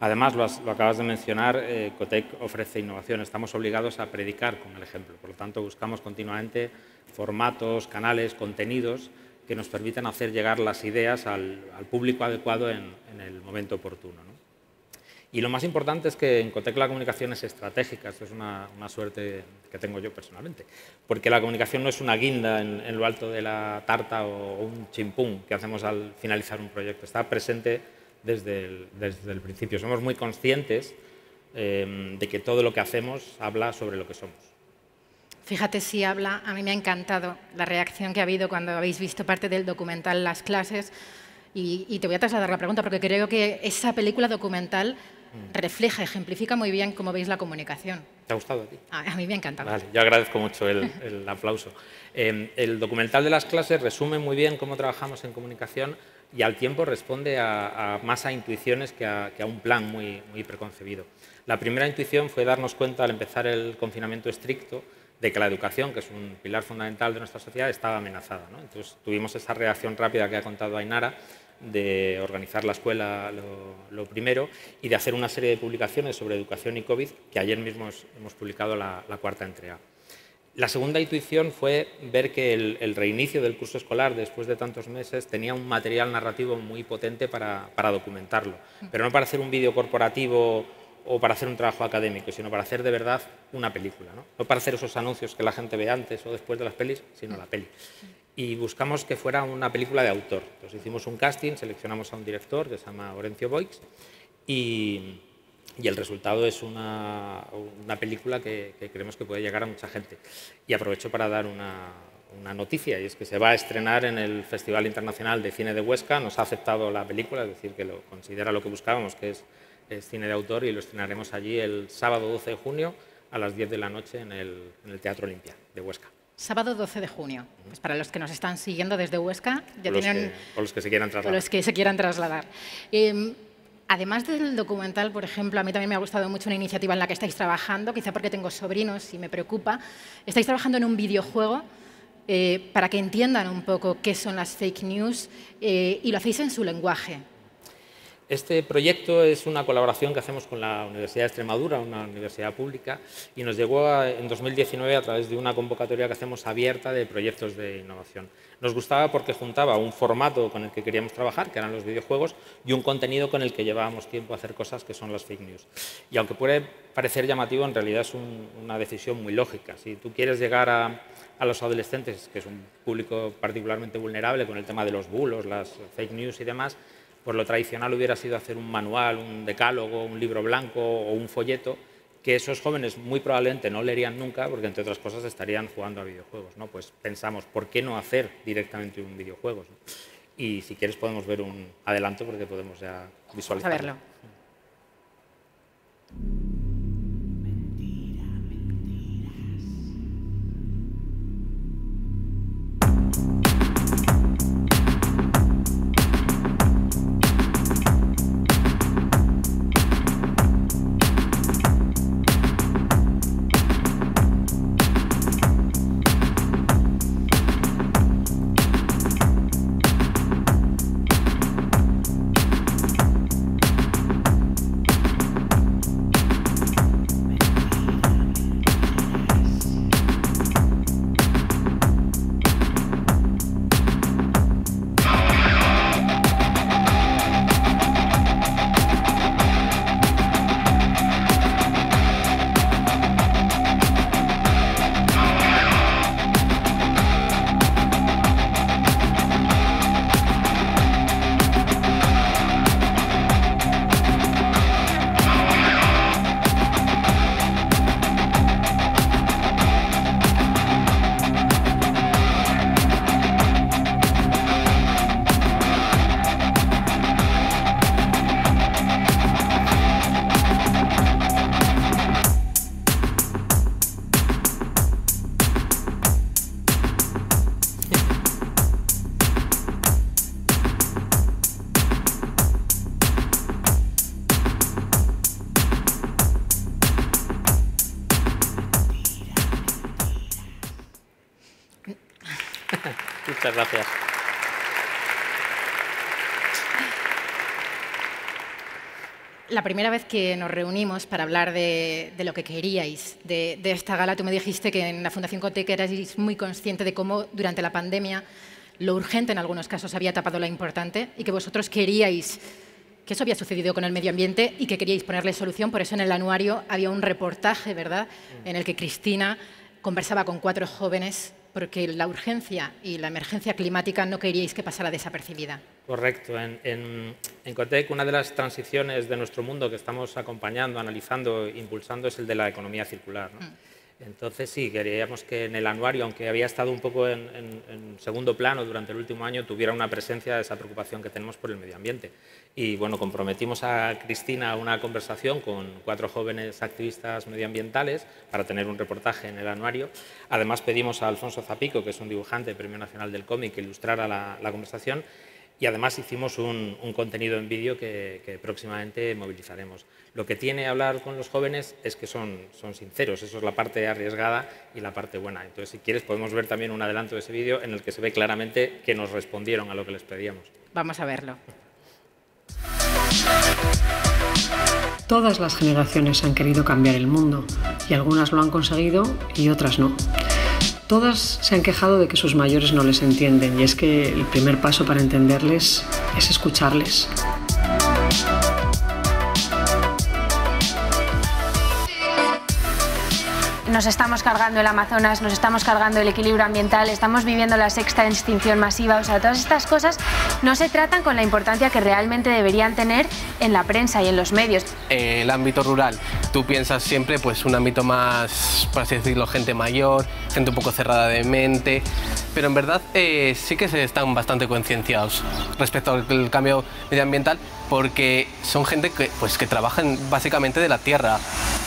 Además, lo acabas de mencionar, COTEC ofrece innovación. Estamos obligados a predicar con el ejemplo. Por lo tanto, buscamos continuamente formatos, canales, contenidos que nos permitan hacer llegar las ideas al público adecuado en el momento oportuno, ¿no? Y lo más importante es que en COTEC la comunicación es estratégica. Esto es una suerte que tengo yo personalmente, porque la comunicación no es una guinda en lo alto de la tarta o un chimpún que hacemos al finalizar un proyecto. Está presente desde el principio. Somos muy conscientes de que todo lo que hacemos habla sobre lo que somos. Fíjate si habla, a mí me ha encantado la reacción que ha habido cuando habéis visto parte del documental Las clases y te voy a trasladar la pregunta porque creo que esa película documental refleja, ejemplifica muy bien cómo veis la comunicación. ¿Te ha gustado a ti? A mí me ha encantado. Vale, yo agradezco mucho el aplauso. El documental de Las clases resume muy bien cómo trabajamos en comunicación y al tiempo responde más a intuiciones que a un plan muy preconcebido. La primera intuición fue darnos cuenta al empezar el confinamiento estricto de que la educación, que es un pilar fundamental de nuestra sociedad, estaba amenazada, ¿no? Entonces tuvimos esa reacción rápida que ha contado Ainara de organizar la escuela lo primero y de hacer una serie de publicaciones sobre educación y COVID, que ayer mismo hemos publicado la cuarta entrega. La segunda intuición fue ver que el reinicio del curso escolar después de tantos meses tenía un material narrativo muy potente para documentarlo, pero no para hacer un vídeo corporativo o para hacer un trabajo académico, sino para hacer de verdad una película, no para hacer esos anuncios que la gente ve antes o después de las pelis, sino la peli. Y buscamos que fuera una película de autor. Entonces hicimos un casting, seleccionamos a un director que se llama Orencio Boix y el resultado es una película que creemos que puede llegar a mucha gente. Y aprovecho para dar una noticia, y es que se va a estrenar en el Festival Internacional de Cine de Huesca. Nos ha aceptado la película, es decir, que lo considera lo que buscábamos, que es cine de autor, y lo estrenaremos allí el sábado 12 de junio a las 10 de la noche en el Teatro Olimpia de Huesca. Sábado 12 de junio. Pues para los que nos están siguiendo desde Huesca, ya tienen... O los que se quieran trasladar. Los que se quieran trasladar. Además del documental, por ejemplo, a mí también me ha gustado mucho una iniciativa en la que estáis trabajando, quizá porque tengo sobrinos y me preocupa. Estáis trabajando en un videojuego para que entiendan un poco qué son las fake news y lo hacéis en su lenguaje. Este proyecto es una colaboración que hacemos con la Universidad de Extremadura, una universidad pública, y nos llegó en 2019 a través de una convocatoria que hacemos abierta de proyectos de innovación. Nos gustaba porque juntaba un formato con el que queríamos trabajar, que eran los videojuegos, y un contenido con el que llevábamos tiempo a hacer cosas, que son las fake news. Y aunque puede parecer llamativo, en realidad es una decisión muy lógica. Si tú quieres llegar a los adolescentes, que es un público particularmente vulnerable con el tema de los bulos, las fake news y demás, pues lo tradicional hubiera sido hacer un manual, un decálogo, un libro blanco o un folleto que esos jóvenes muy probablemente no leerían nunca porque, entre otras cosas, estarían jugando a videojuegos, ¿no? Pues pensamos, ¿por qué no hacer directamente un videojuego, ¿no? Y si quieres podemos ver un adelanto porque podemos ya visualizarlo. Vamos a verlo. Muchas gracias. La primera vez que nos reunimos para hablar de lo que queríais de esta gala, tú me dijiste que en la Fundación Cotec erais muy consciente de cómo durante la pandemia lo urgente en algunos casos había tapado lo importante y que vosotros queríais que eso había sucedido con el medio ambiente y que queríais ponerle solución. Por eso en el anuario había un reportaje, ¿verdad?, en el que Cristina conversaba con 4 jóvenes porque la urgencia y la emergencia climática no queríais que pasara desapercibida. Correcto. En Ecotec, una de las transiciones de nuestro mundo que estamos acompañando, analizando, impulsando es el de la economía circular, ¿no? Entonces, sí, queríamos que en el anuario, aunque había estado un poco en segundo plano durante el último año, tuviera una presencia de esa preocupación que tenemos por el medio ambiente. Y bueno, comprometimos a Cristina a una conversación con 4 jóvenes activistas medioambientales para tener un reportaje en el anuario. Además, pedimos a Alfonso Zapico, que es un dibujante, Premio Nacional del Cómic, que ilustrara la conversación. Y además hicimos un contenido en vídeo que próximamente movilizaremos. Lo que tiene hablar con los jóvenes es que son sinceros, eso es la parte arriesgada y la parte buena. Entonces, si quieres, podemos ver también un adelanto de ese vídeo en el que se ve claramente que nos respondieron a lo que les pedíamos. Vamos a verlo. Todas las generaciones han querido cambiar el mundo y algunas lo han conseguido y otras no. Todas se han quejado de que sus mayores no les entienden y es que el primer paso para entenderles es escucharles. Nos estamos cargando el Amazonas, nos estamos cargando el equilibrio ambiental, estamos viviendo la 6ª extinción masiva. O sea, todas estas cosas no se tratan con la importancia que realmente deberían tener en la prensa y en los medios. El ámbito rural, tú piensas siempre pues un ámbito más, por así decirlo, gente mayor, gente un poco cerrada de mente, pero en verdad sí que se están bastante concienciados respecto al cambio medioambiental, porque son gente que trabajan básicamente de la tierra.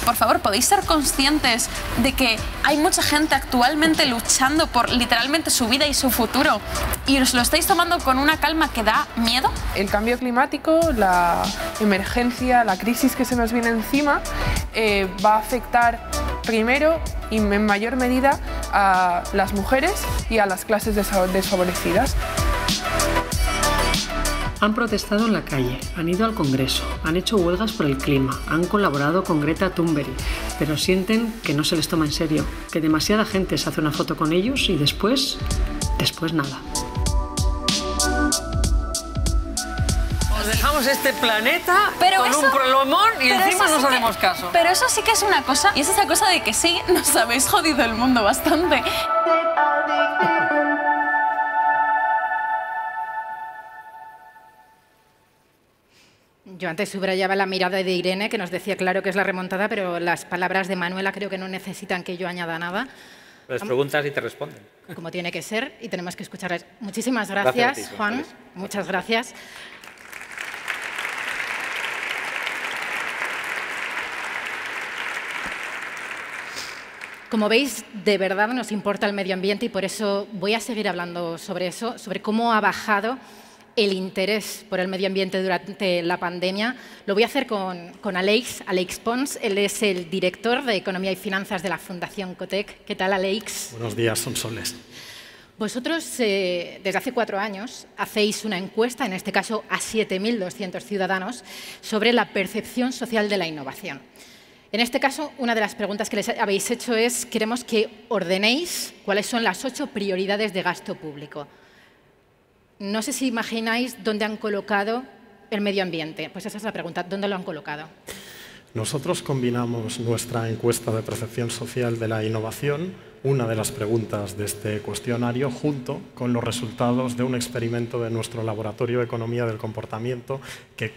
Por favor, ¿podéis ser conscientes de que hay mucha gente actualmente luchando por literalmente su vida y su futuro y os lo estáis tomando con una calma que da miedo? El cambio climático, la emergencia, la crisis que se nos viene encima va a afectar primero y en mayor medida a las mujeres y a las clases desfavorecidas. Han protestado en la calle, han ido al Congreso, han hecho huelgas por el clima, han colaborado con Greta Thunberg, pero sienten que no se les toma en serio, que demasiada gente se hace una foto con ellos y después nada. Nos dejamos este planeta con un problemón y encima no nos hacemos caso. Pero eso sí que es una cosa, y es esa cosa de que sí, nos habéis jodido el mundo bastante. Yo antes subrayaba la mirada de Irene, que nos decía claro que es la remontada, pero las palabras de Manuela creo que no necesitan que yo añada nada. Les preguntas y te responden. Como tiene que ser, y tenemos que escucharles. Muchísimas gracias, Juan. Muchas gracias. Como veis, de verdad nos importa el medio ambiente y por eso voy a seguir hablando sobre eso, sobre cómo ha bajado el interés por el medio ambiente durante la pandemia. Lo voy a hacer con Aleix Pons. Él es el director de Economía y Finanzas de la Fundación Cotec. ¿Qué tal, Aleix? Buenos días, Sonsoles. Vosotros, desde hace 4 años, hacéis una encuesta, en este caso a 7.200 ciudadanos, sobre la percepción social de la innovación. En este caso, una de las preguntas que les habéis hecho es, queremos que ordenéis cuáles son las 8 prioridades de gasto público. No sé si imagináis dónde han colocado el medio ambiente. Pues esa es la pregunta, ¿dónde lo han colocado? Nosotros combinamos nuestra encuesta de percepción social de la innovación, una de las preguntas de este cuestionario, junto con los resultados de un experimento de nuestro Laboratorio de Economía del Comportamiento, que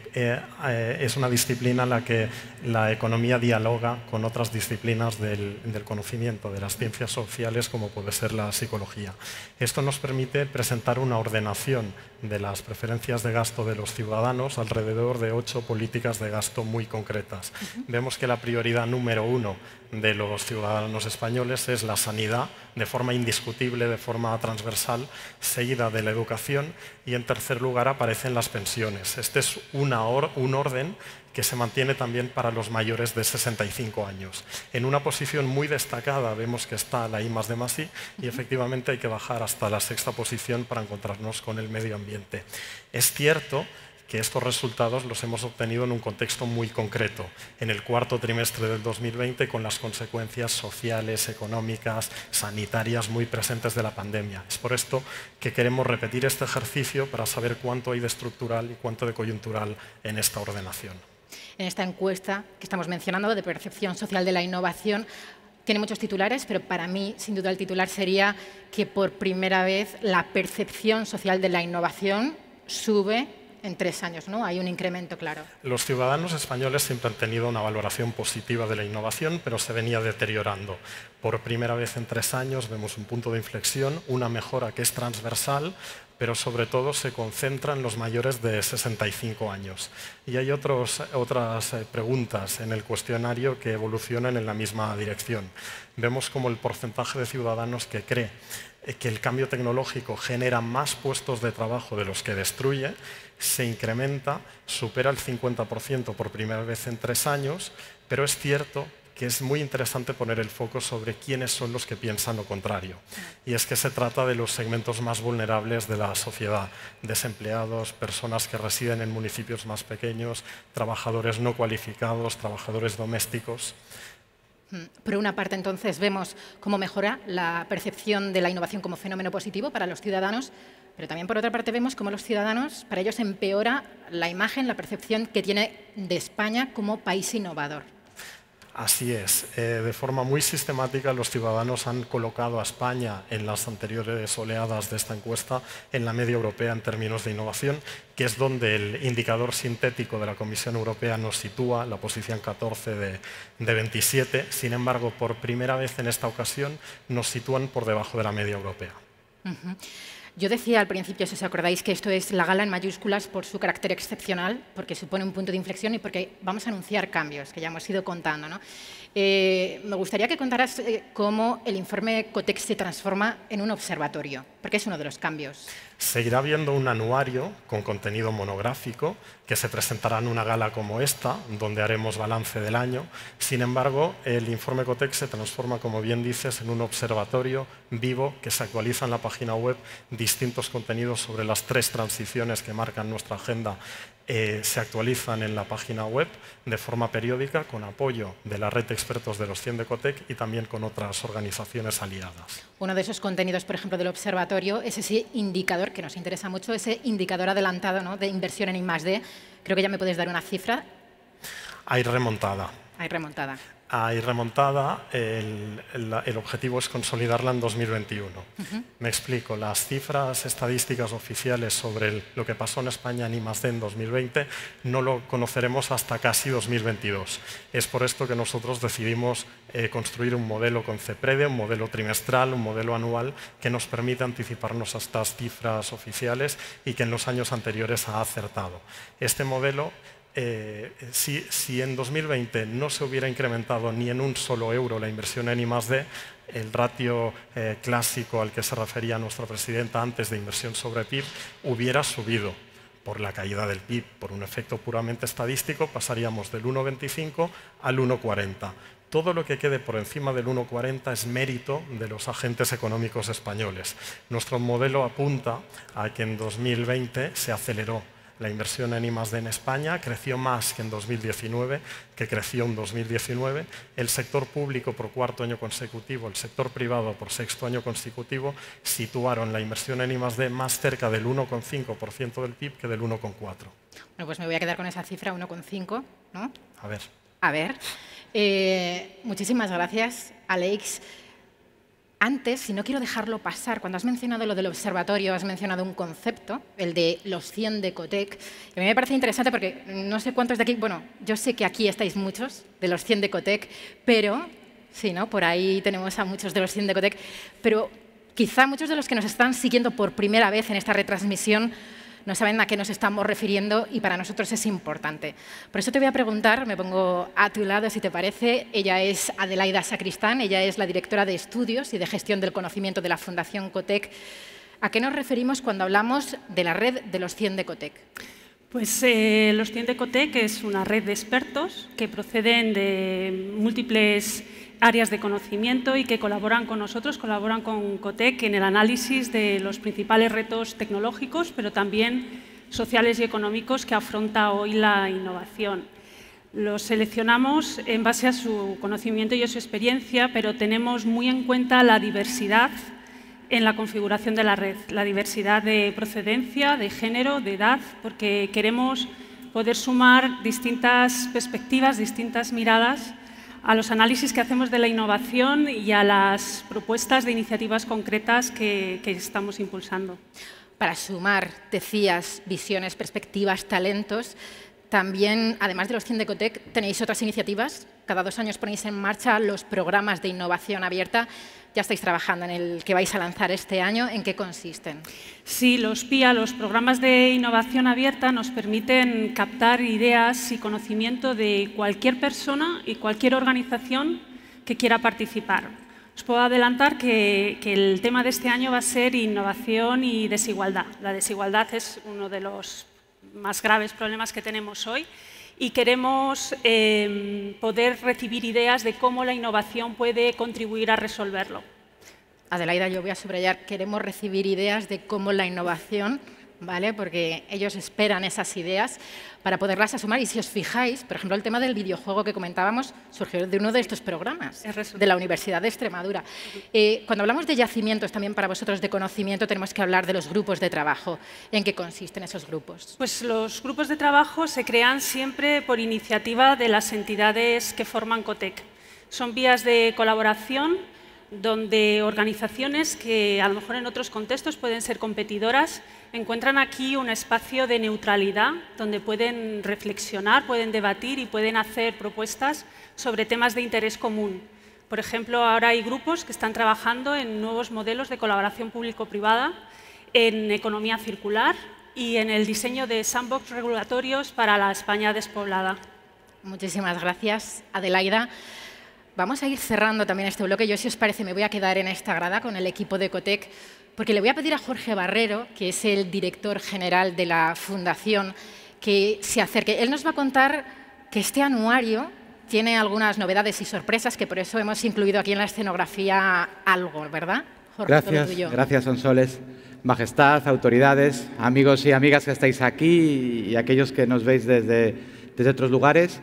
es una disciplina en la que la economía dialoga con otras disciplinas del conocimiento, de las ciencias sociales, como puede ser la psicología. Esto nos permite presentar una ordenación de las preferencias de gasto de los ciudadanos alrededor de 8 políticas de gasto muy concretas. Vemos que la prioridad número 1 de los ciudadanos españoles es la sanidad, de forma indiscutible, de forma transversal, seguida de la educación y en tercer lugar aparecen las pensiones. Este es un orden que se mantiene también para los mayores de 65 años. En una posición muy destacada vemos que está la I+D+I y efectivamente hay que bajar hasta la 6ª posición para encontrarnos con el medio ambiente. Es cierto que estos resultados los hemos obtenido en un contexto muy concreto, en el 4º trimestre del 2020, con las consecuencias sociales, económicas, sanitarias muy presentes de la pandemia. Es por esto que queremos repetir este ejercicio para saber cuánto hay de estructural y cuánto de coyuntural en esta ordenación. En esta encuesta que estamos mencionando de percepción social de la innovación, tiene muchos titulares, pero para mí, sin duda, el titular sería que por primera vez la percepción social de la innovación sube en 3 años, ¿no? Hay un incremento claro. Los ciudadanos españoles siempre han tenido una valoración positiva de la innovación, pero se venía deteriorando. Por primera vez en 3 años vemos un punto de inflexión, una mejora que es transversal, pero sobre todo se concentra en los mayores de 65 años. Y hay otras preguntas en el cuestionario que evolucionan en la misma dirección. Vemos como el porcentaje de ciudadanos que cree que el cambio tecnológico genera más puestos de trabajo de los que destruye, se incrementa, supera el 50% por primera vez en 3 años, pero es cierto que es muy interesante poner el foco sobre quiénes son los que piensan lo contrario. Y es que se trata de los segmentos más vulnerables de la sociedad, desempleados, personas que residen en municipios más pequeños, trabajadores no cualificados, trabajadores domésticos. Por una parte, entonces, vemos cómo mejora la percepción de la innovación como fenómeno positivo para los ciudadanos, pero también, por otra parte, vemos cómo los ciudadanos, para ellos empeora la imagen, la percepción que tiene de España como país innovador. Así es. De forma muy sistemática, los ciudadanos han colocado a España en las anteriores oleadas de esta encuesta en la media europea en términos de innovación, que es donde el indicador sintético de la Comisión Europea nos sitúa, la posición 14 de 27. Sin embargo, por primera vez en esta ocasión nos sitúan por debajo de la media europea. Yo decía al principio, si os acordáis, que esto es la gala en mayúsculas por su carácter excepcional, porque supone un punto de inflexión y porque vamos a anunciar cambios, que ya hemos ido contando, ¿no? Me gustaría que contaras cómo el informe COTEC se transforma en un observatorio, porque es uno de los cambios. Seguirá habiendo un anuario con contenido monográfico que se presentará en una gala como esta, donde haremos balance del año. Sin embargo, el informe COTEC se transforma, como bien dices, en un observatorio vivo que se actualiza en la página web distintos contenidos sobre las 3 transiciones que marcan nuestra agenda. Se actualizan en la página web de forma periódica con apoyo de la red de expertos de los 100 de COTEC y también con otras organizaciones aliadas. Uno de esos contenidos, por ejemplo, del observatorio es ese indicador que nos interesa mucho, ese indicador adelantado, ¿no?, de inversión en I+D. Creo que ya me puedes dar una cifra. Hay remontada. Hay remontada. Hay remontada, el objetivo es consolidarla en 2021. Me explico, las cifras estadísticas oficiales sobre lo que pasó en España en I+D en 2020 no lo conoceremos hasta casi 2022. Es por esto que nosotros decidimos construir un modelo con CEPREDE, un modelo trimestral, un modelo anual que nos permite anticiparnos a estas cifras oficiales y que en los años anteriores ha acertado. Este modelo, si en 2020 no se hubiera incrementado ni en un solo euro la inversión en I+D, el ratio clásico al que se refería nuestra presidenta antes de inversión sobre PIB hubiera subido por la caída del PIB. Por un efecto puramente estadístico pasaríamos del 1,25 al 1,40. Todo lo que quede por encima del 1,40 es mérito de los agentes económicos españoles. Nuestro modelo apunta a que en 2020 se aceleró la inversión en I+D en España, creció más que en 2019, que creció en 2019. El sector público por 4º año consecutivo, el sector privado por 6º año consecutivo, situaron la inversión en I+D más cerca del 1,5% del PIB que del 1,4%. Bueno, pues me voy a quedar con esa cifra, 1,5, ¿no? A ver. A ver. Muchísimas gracias, Àlex. Antes, y no quiero dejarlo pasar, cuando has mencionado lo del observatorio, has mencionado un concepto, el de los 100 de COTEC. Y a mí me parece interesante porque no sé cuántos de aquí, bueno, yo sé que aquí estáis muchos de los 100 de COTEC, pero, sí, ¿no? Por ahí tenemos a muchos de los 100 de COTEC, pero quizá muchos de los que nos están siguiendo por primera vez en esta retransmisión no saben a qué nos estamos refiriendo y para nosotros es importante. Por eso te voy a preguntar, me pongo a tu lado si te parece. Ella es Adelaida Sacristán, ella es la directora de Estudios y de Gestión del Conocimiento de la Fundación COTEC. ¿A qué nos referimos cuando hablamos de la red de los 100 de COTEC? Pues los 100 de COTEC es una red de expertos que proceden de múltiples áreas de conocimiento y que colaboran con nosotros, colaboran con COTEC en el análisis de los principales retos tecnológicos, pero también sociales y económicos que afronta hoy la innovación. Los seleccionamos en base a su conocimiento y a su experiencia, pero tenemos muy en cuenta la diversidad en la configuración de la red, la diversidad de procedencia, de género, de edad, porque queremos poder sumar distintas perspectivas, distintas miradas a los análisis que hacemos de la innovación y a las propuestas de iniciativas concretas que estamos impulsando. Para sumar, decías, visiones, perspectivas, talentos, también, además de los 100 de Ecotec, tenéis otras iniciativas. Cada 2 años ponéis en marcha los programas de innovación abierta. Ya estáis trabajando en el que vais a lanzar este año. ¿En qué consisten? Sí, los PIA, los programas de innovación abierta, nos permiten captar ideas y conocimiento de cualquier persona y cualquier organización que quiera participar. Os puedo adelantar que el tema de este año va a ser innovación y desigualdad. La desigualdad es uno de los más graves problemas que tenemos hoy y queremos poder recibir ideas de cómo la innovación puede contribuir a resolverlo. Adelaida, yo voy a subrayar, queremos recibir ideas de cómo la innovación, ¿vale? Porque ellos esperan esas ideas para poderlas asumir. Y si os fijáis, por ejemplo, el tema del videojuego que comentábamos surgió de uno de estos programas, de la Universidad de Extremadura. Cuando hablamos de yacimientos también para vosotros de conocimiento, tenemos que hablar de los grupos de trabajo. ¿En qué consisten esos grupos? Pues los grupos de trabajo se crean siempre por iniciativa de las entidades que forman Cotec. Son vías de colaboración donde organizaciones que a lo mejor en otros contextos pueden ser competidoras, encuentran aquí un espacio de neutralidad donde pueden reflexionar, pueden debatir y pueden hacer propuestas sobre temas de interés común. Por ejemplo, ahora hay grupos que están trabajando en nuevos modelos de colaboración público-privada, en economía circular y en el diseño de sandbox regulatorios para la España despoblada. Muchísimas gracias, Adelaida. Vamos a ir cerrando también este bloque. Yo, si os parece, me voy a quedar en esta grada con el equipo de Ecotec, porque le voy a pedir a Jorge Barrero, que es el director general de la Fundación, que se acerque. Él nos va a contar que este anuario tiene algunas novedades y sorpresas, que por eso hemos incluido aquí en la escenografía algo, ¿verdad, Jorge? Gracias, todo tuyo. gracias, Sonsoles. Majestad, autoridades, amigos y amigas que estáis aquí y aquellos que nos veis desde otros lugares.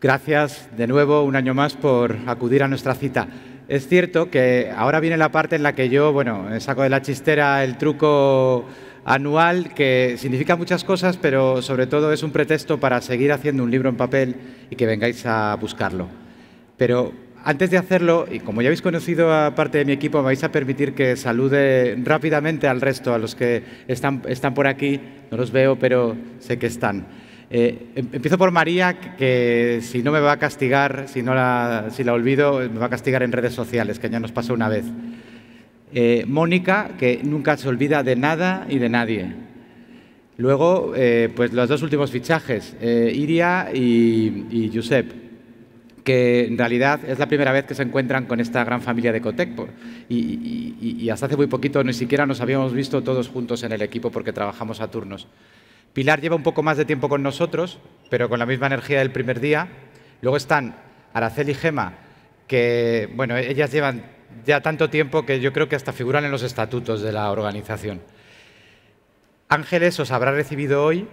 Gracias de nuevo, un año más, por acudir a nuestra cita. Es cierto que ahora viene la parte en la que yo, saco de la chistera el truco anual, que significa muchas cosas, pero sobre todo es un pretexto para seguir haciendo un libro en papel y que vengáis a buscarlo. Pero antes de hacerlo, y como ya habéis conocido a parte de mi equipo, me vais a permitir que salude rápidamente al resto, a los que están por aquí. No los veo, pero sé que están. Empiezo por María, que si no me va a castigar, si la olvido, me va a castigar en redes sociales, que ya nos pasó una vez. Mónica, que nunca se olvida de nada y de nadie. Luego, pues los 2 últimos fichajes, Iria y Josep, que en realidad es la primera vez que se encuentran con esta gran familia de Ecotec. Y hasta hace muy poquito ni siquiera nos habíamos visto todos juntos en el equipo porque trabajamos a turnos. Pilar lleva un poco más de tiempo con nosotros, pero con la misma energía del primer día. Luego están Araceli y Gema, que, ellas llevan ya tanto tiempo que yo creo que hasta figuran en los estatutos de la organización. Ángeles os habrá recibido hoy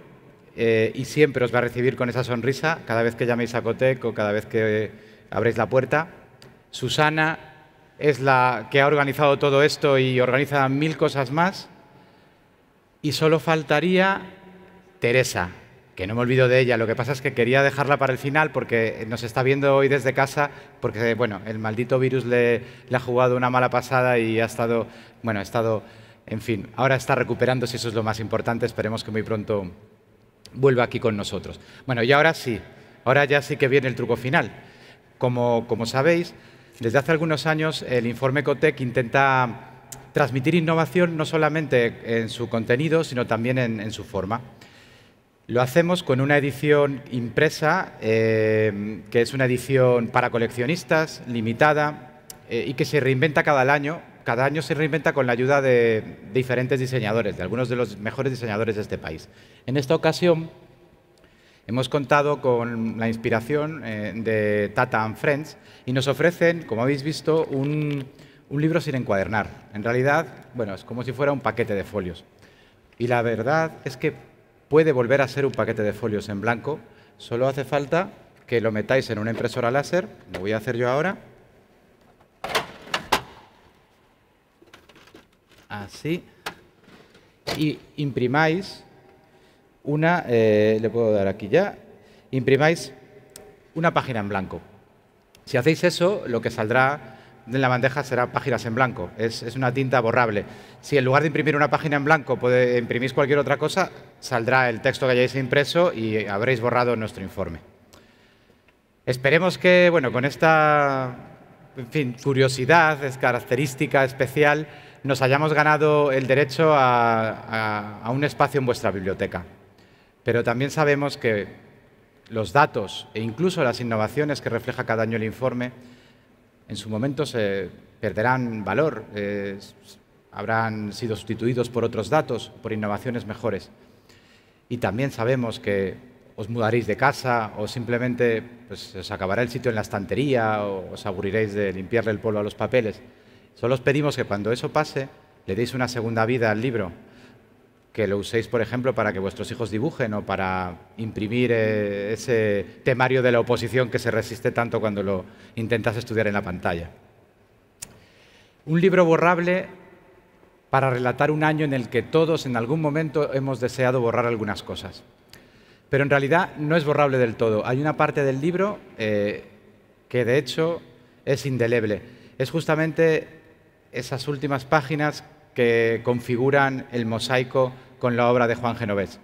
y siempre os va a recibir con esa sonrisa cada vez que llaméis a Ecotec o cada vez que abréis la puerta. Susana es la que ha organizado todo esto y organiza 1000 cosas más. Y solo faltaría Teresa, que no me olvido de ella. Lo que pasa es que quería dejarla para el final porque nos está viendo hoy desde casa, porque el maldito virus le ha jugado una mala pasada y ha estado, en fin, ahora está recuperándose, eso es lo más importante. Esperemos que muy pronto vuelva aquí con nosotros. Y ahora sí, ahora ya sí que viene el truco final. Como sabéis, desde hace algunos años el informe Ecotec intenta transmitir innovación no solamente en su contenido, sino también en su forma. Lo hacemos con una edición impresa, que es una edición para coleccionistas, limitada, y que se reinventa cada año. Cada año se reinventa con la ayuda de diferentes diseñadores, de algunos de los mejores diseñadores de este país. En esta ocasión hemos contado con la inspiración de Tata and Friends y nos ofrecen, como habéis visto, un libro sin encuadernar. En realidad, es como si fuera un paquete de folios. Y la verdad es que puede volver a ser un paquete de folios en blanco. Solo hace falta que lo metáis en una impresora láser. Lo voy a hacer yo ahora. Así. Y imprimáis le puedo dar aquí ya, imprimáis una página en blanco. Si hacéis eso, lo que saldrá en la bandeja será páginas en blanco. Es una tinta borrable. Si en lugar de imprimir una página en blanco imprimís cualquier otra cosa, saldrá el texto que hayáis impreso y habréis borrado nuestro informe. Esperemos que, bueno, con esta curiosidad, es característica especial, nos hayamos ganado el derecho a un espacio en vuestra biblioteca. Pero también sabemos que los datos e incluso las innovaciones que refleja cada año el informe, en su momento se perderán valor, habrán sido sustituidos por otros datos, por innovaciones mejores. Y también sabemos que os mudaréis de casa o simplemente pues, os acabará el sitio en la estantería o os aburriréis de limpiarle el polvo a los papeles. Solo os pedimos que cuando eso pase le deis una segunda vida al libro, que lo uséis, por ejemplo, para que vuestros hijos dibujen o para imprimir ese temario de la oposición que se resiste tanto cuando lo intentas estudiar en la pantalla. Un libro borrable para relatar un año en el que todos en algún momento hemos deseado borrar algunas cosas. Pero en realidad no es borrable del todo. Hay una parte del libro que de hecho es indeleble. Es justamente esas últimas páginas que configuran el mosaico con la obra de Juan Genovés.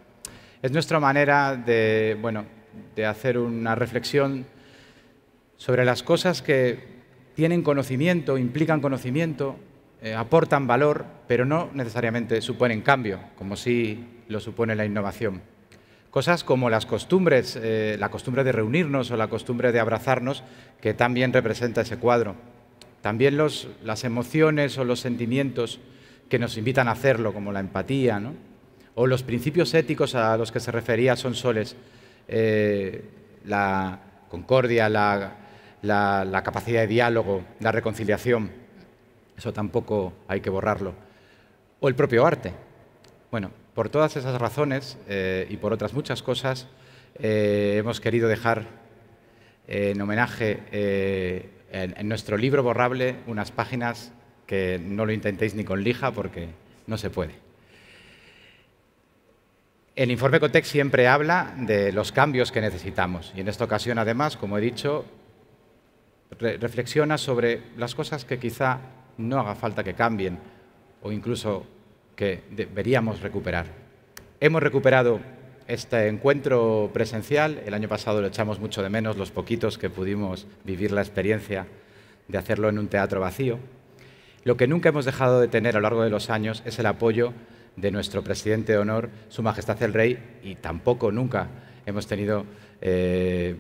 Es nuestra manera de hacer una reflexión sobre las cosas que tienen conocimiento, implican conocimiento, aportan valor, pero no necesariamente suponen cambio, como sí lo supone la innovación. Cosas como las costumbres, la costumbre de reunirnos o la costumbre de abrazarnos, que también representa ese cuadro. También las emociones o los sentimientos que nos invitan a hacerlo, como la empatía, ¿no? O los principios éticos a los que se refería Sonsoles, la concordia, la capacidad de diálogo, la reconciliación. Eso tampoco hay que borrarlo. O el propio arte. Bueno, por todas esas razones y por otras muchas cosas, hemos querido dejar en homenaje en nuestro libro borrable unas páginas que no lo intentéis ni con lija porque no se puede. El informe COTEC siempre habla de los cambios que necesitamos y en esta ocasión, además, como he dicho, reflexiona sobre las cosas que quizá no haga falta que cambien o incluso que deberíamos recuperar. Hemos recuperado este encuentro presencial. El año pasado lo echamos mucho de menos, los poquitos que pudimos vivir la experiencia de hacerlo en un teatro vacío. Lo que nunca hemos dejado de tener a lo largo de los años es el apoyo de nuestro presidente de honor, Su Majestad el Rey, y tampoco nunca hemos tenido que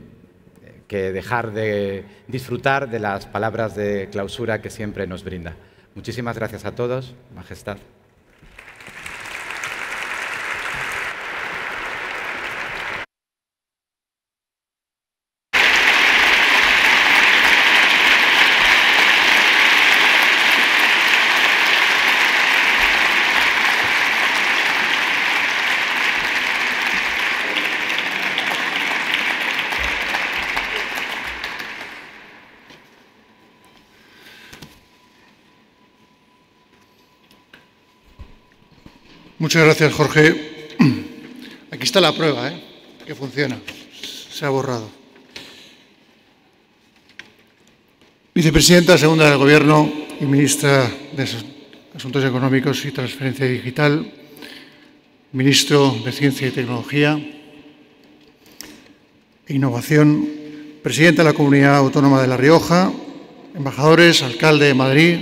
dejar de disfrutar de las palabras de clausura que siempre nos brinda. Muchísimas gracias a todos, Majestad. Muchas gracias, Jorge. Aquí está la prueba, que funciona. Se ha borrado. Vicepresidenta segunda del Gobierno y ministra de Asuntos Económicos y Transferencia Digital, ministro de Ciencia y Tecnología e Innovación, presidenta de la Comunidad Autónoma de La Rioja, embajadores, alcalde de Madrid,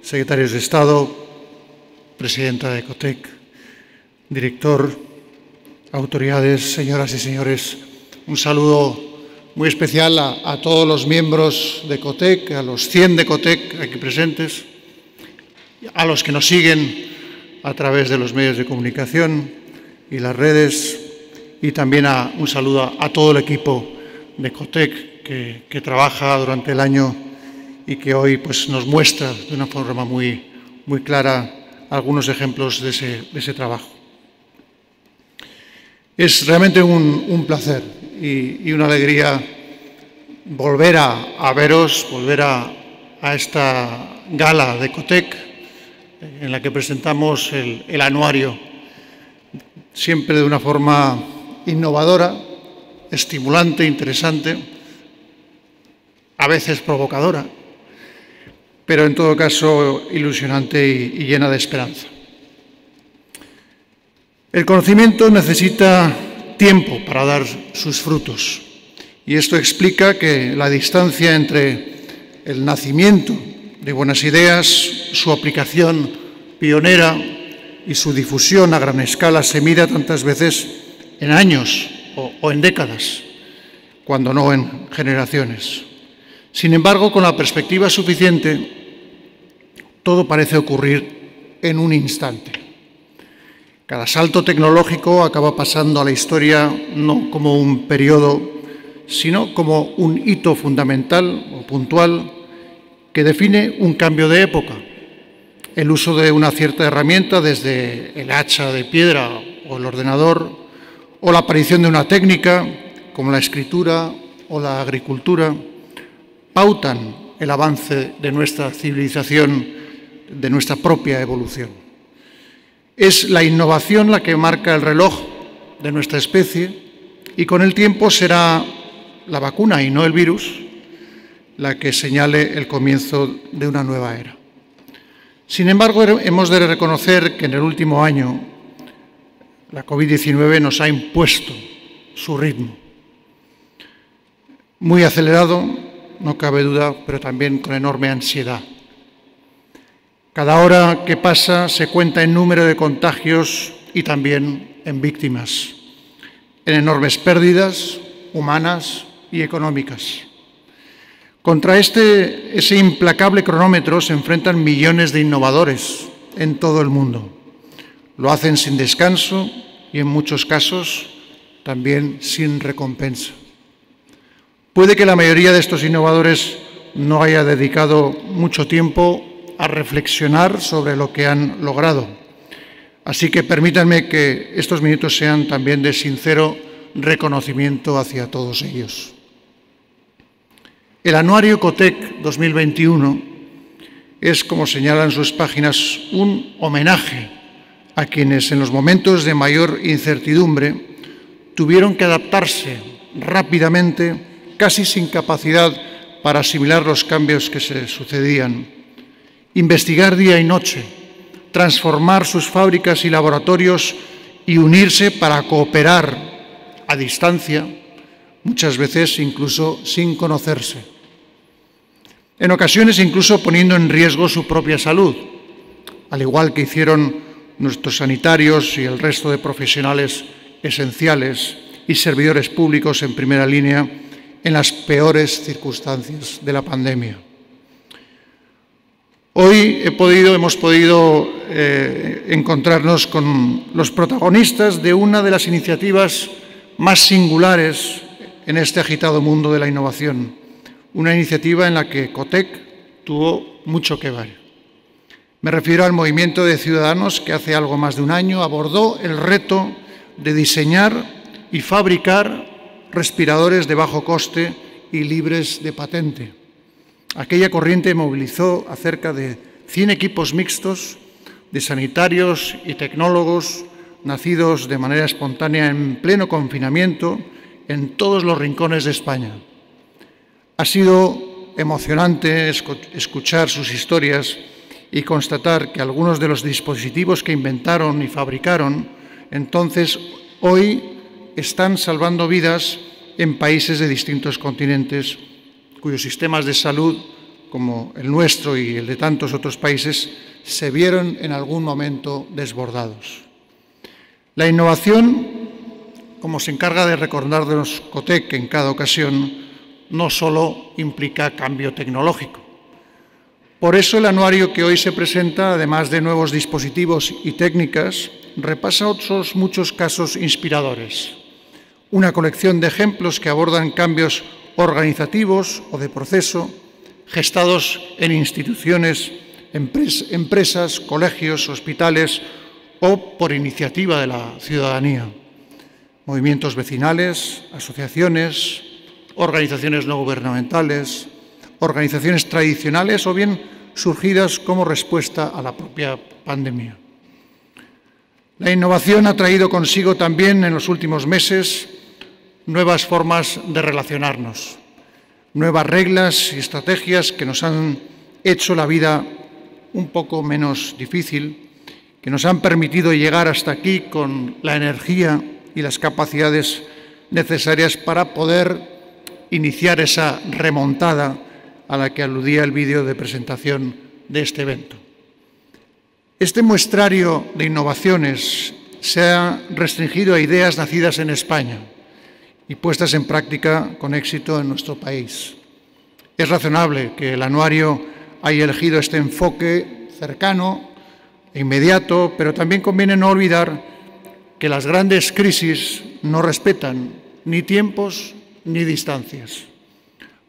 secretarios de Estado, presidenta de COTEC, director, autoridades, señoras y señores, un saludo muy especial a todos los miembros de COTEC, a los 100 de COTEC aquí presentes, a los que nos siguen a través de los medios de comunicación y las redes, y también un saludo a todo el equipo de COTEC que trabaja durante el año y que hoy pues, nos muestra de una forma muy clara algunos ejemplos de ese trabajo. Es realmente un placer y una alegría volver a veros, volver a esta gala de COTEC en la que presentamos el anuario, siempre de una forma innovadora, estimulante, interesante, a veces provocadora, pero en todo caso ilusionante y llena de esperanza. El conocimiento necesita tiempo para dar sus frutos y esto explica que la distancia entre el nacimiento de buenas ideas, su aplicación pionera y su difusión a gran escala se mida tantas veces en años o en décadas, cuando no en generaciones. Sin embargo, con la perspectiva suficiente, todo parece ocurrir en un instante. Cada salto tecnológico acaba pasando a la historia no como un periodo, sino como un hito fundamental o puntual que define un cambio de época. El uso de una cierta herramienta, desde el hacha de piedra o el ordenador, o la aparición de una técnica como la escritura o la agricultura, pautan el avance de nuestra civilización, de nuestra propia evolución. Es la innovación la que marca el reloj de nuestra especie y con el tiempo será la vacuna y no el virus la que señale el comienzo de una nueva era. Sin embargo, hemos de reconocer que en el último año la COVID-19 nos ha impuesto su ritmo. Muy acelerado, no cabe duda, pero también con enorme ansiedad. Cada hora que pasa se cuenta en número de contagios y también en víctimas, en enormes pérdidas humanas y económicas. Contra ese implacable cronómetro se enfrentan millones de innovadores en todo el mundo. Lo hacen sin descanso y, en muchos casos, también sin recompensa. Puede que la mayoría de estos innovadores no haya dedicado mucho tiempo a reflexionar sobre lo que han logrado. Así que permítanme que estos minutos sean también de sincero reconocimiento hacia todos ellos. El anuario COTEC 2021 es, como señalan sus páginas, un homenaje a quienes en los momentos de mayor incertidumbre tuvieron que adaptarse rápidamente, casi sin capacidad para asimilar los cambios que se sucedían. Investigar día y noche, transformar sus fábricas y laboratorios y unirse para cooperar a distancia, muchas veces incluso sin conocerse. En ocasiones incluso poniendo en riesgo su propia salud, al igual que hicieron nuestros sanitarios y el resto de profesionales esenciales y servidores públicos en primera línea en las peores circunstancias de la pandemia. Hoy hemos podido encontrarnos con los protagonistas de una de las iniciativas más singulares en este agitado mundo de la innovación, una iniciativa en la que COTEC tuvo mucho que ver. Me refiero al movimiento de ciudadanos que hace algo más de un año abordó el reto de diseñar y fabricar respiradores de bajo coste y libres de patente. Aquella corriente movilizó a cerca de 100 equipos mixtos de sanitarios y tecnólogos nacidos de manera espontánea en pleno confinamiento en todos los rincones de España. Ha sido emocionante escuchar sus historias y constatar que algunos de los dispositivos que inventaron y fabricaron entonces hoy están salvando vidas en países de distintos continentes cuyos sistemas de salud, como el nuestro y el de tantos otros países, se vieron en algún momento desbordados. La innovación, como se encarga de recordarnos COTEC en cada ocasión, no solo implica cambio tecnológico. Por eso el anuario que hoy se presenta, además de nuevos dispositivos y técnicas, repasa otros muchos casos inspiradores. Una colección de ejemplos que abordan cambios organizativos o de proceso, gestados en instituciones, empresas, colegios, hospitales o por iniciativa de la ciudadanía. Movimientos vecinales, asociaciones, organizaciones no gubernamentales, organizaciones tradicionales o bien surgidas como respuesta a la propia pandemia. La innovación ha traído consigo también en los últimos meses nuevas formas de relacionarnos. nuevas reglas y estrategias que nos han hecho la vida un poco menos difícil, que nos han permitido llegar hasta aquí con la energía y las capacidades necesarias para poder iniciar esa remontada a la que aludía el vídeo de presentación de este evento. Este muestrario de innovaciones se ha restringido a ideas nacidas en España y puestas en práctica con éxito en nuestro país. Es razonable que el anuario haya elegido este enfoque cercano e inmediato, pero también conviene no olvidar que las grandes crisis no respetan ni tiempos ni distancias.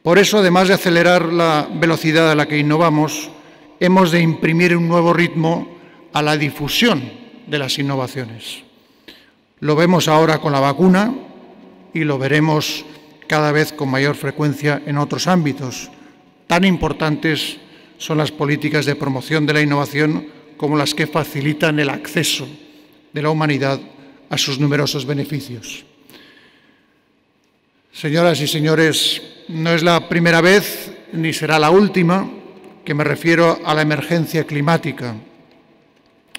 Por eso, además de acelerar la velocidad a la que innovamos, hemos de imprimir un nuevo ritmo a la difusión de las innovaciones. Lo vemos ahora con la vacuna y lo veremos cada vez con mayor frecuencia en otros ámbitos. Tan importantes son las políticas de promoción de la innovación como las que facilitan el acceso de la humanidad a sus numerosos beneficios. Señoras y señores, no es la primera vez ni será la última que me refiero a la emergencia climática,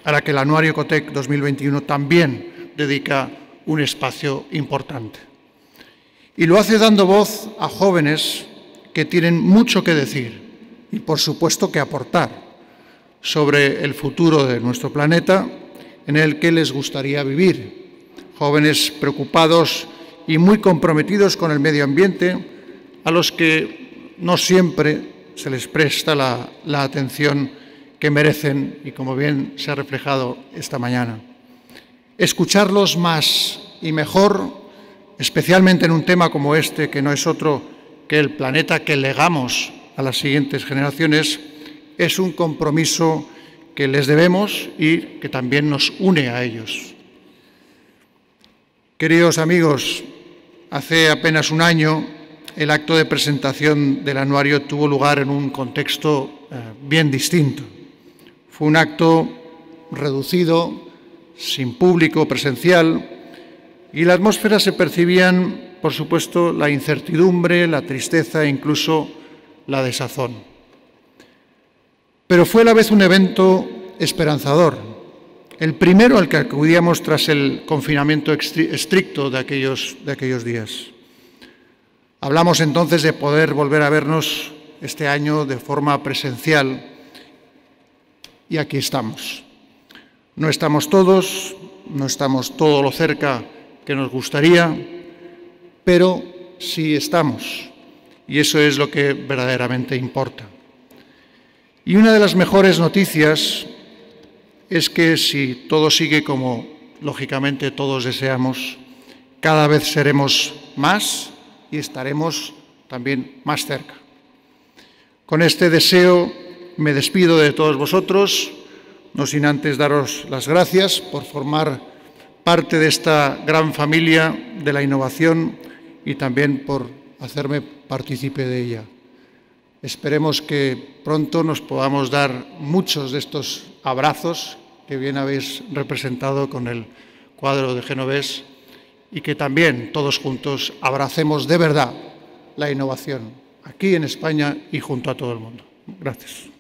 a la que el Anuario COTEC 2021 también dedica un espacio importante. Y lo hace dando voz a jóvenes que tienen mucho que decir y, por supuesto, que aportar sobre el futuro de nuestro planeta en el que les gustaría vivir. Jóvenes preocupados y muy comprometidos con el medio ambiente, a los que no siempre se les presta la atención que merecen y, como bien se ha reflejado esta mañana. Escucharlos más y mejor, especialmente en un tema como este, que no es otro que el planeta que legamos a las siguientes generaciones, es un compromiso que les debemos y que también nos une a ellos. Queridos amigos, hace apenas un año el acto de presentación del anuario tuvo lugar en un contexto bien distinto. Fue un acto reducido, sin público presencial, y en la atmósfera se percibían, por supuesto, la incertidumbre, la tristeza e incluso la desazón. Pero fue a la vez un evento esperanzador, el primero al que acudíamos tras el confinamiento estricto de aquellos días. Hablamos entonces de poder volver a vernos este año de forma presencial y aquí estamos. No estamos todos, no estamos todo lo cerca que nos gustaría, pero sí estamos y eso es lo que verdaderamente importa. Y una de las mejores noticias es que si todo sigue como lógicamente todos deseamos, cada vez seremos más y estaremos también más cerca. Con este deseo me despido de todos vosotros, no sin antes daros las gracias por formar parte de esta gran familia de la innovación y también por hacerme partícipe de ella. Esperemos que pronto nos podamos dar muchos de estos abrazos que bien habéis representado con el cuadro de Genovés y que también todos juntos abracemos de verdad la innovación aquí en España y junto a todo el mundo. Gracias.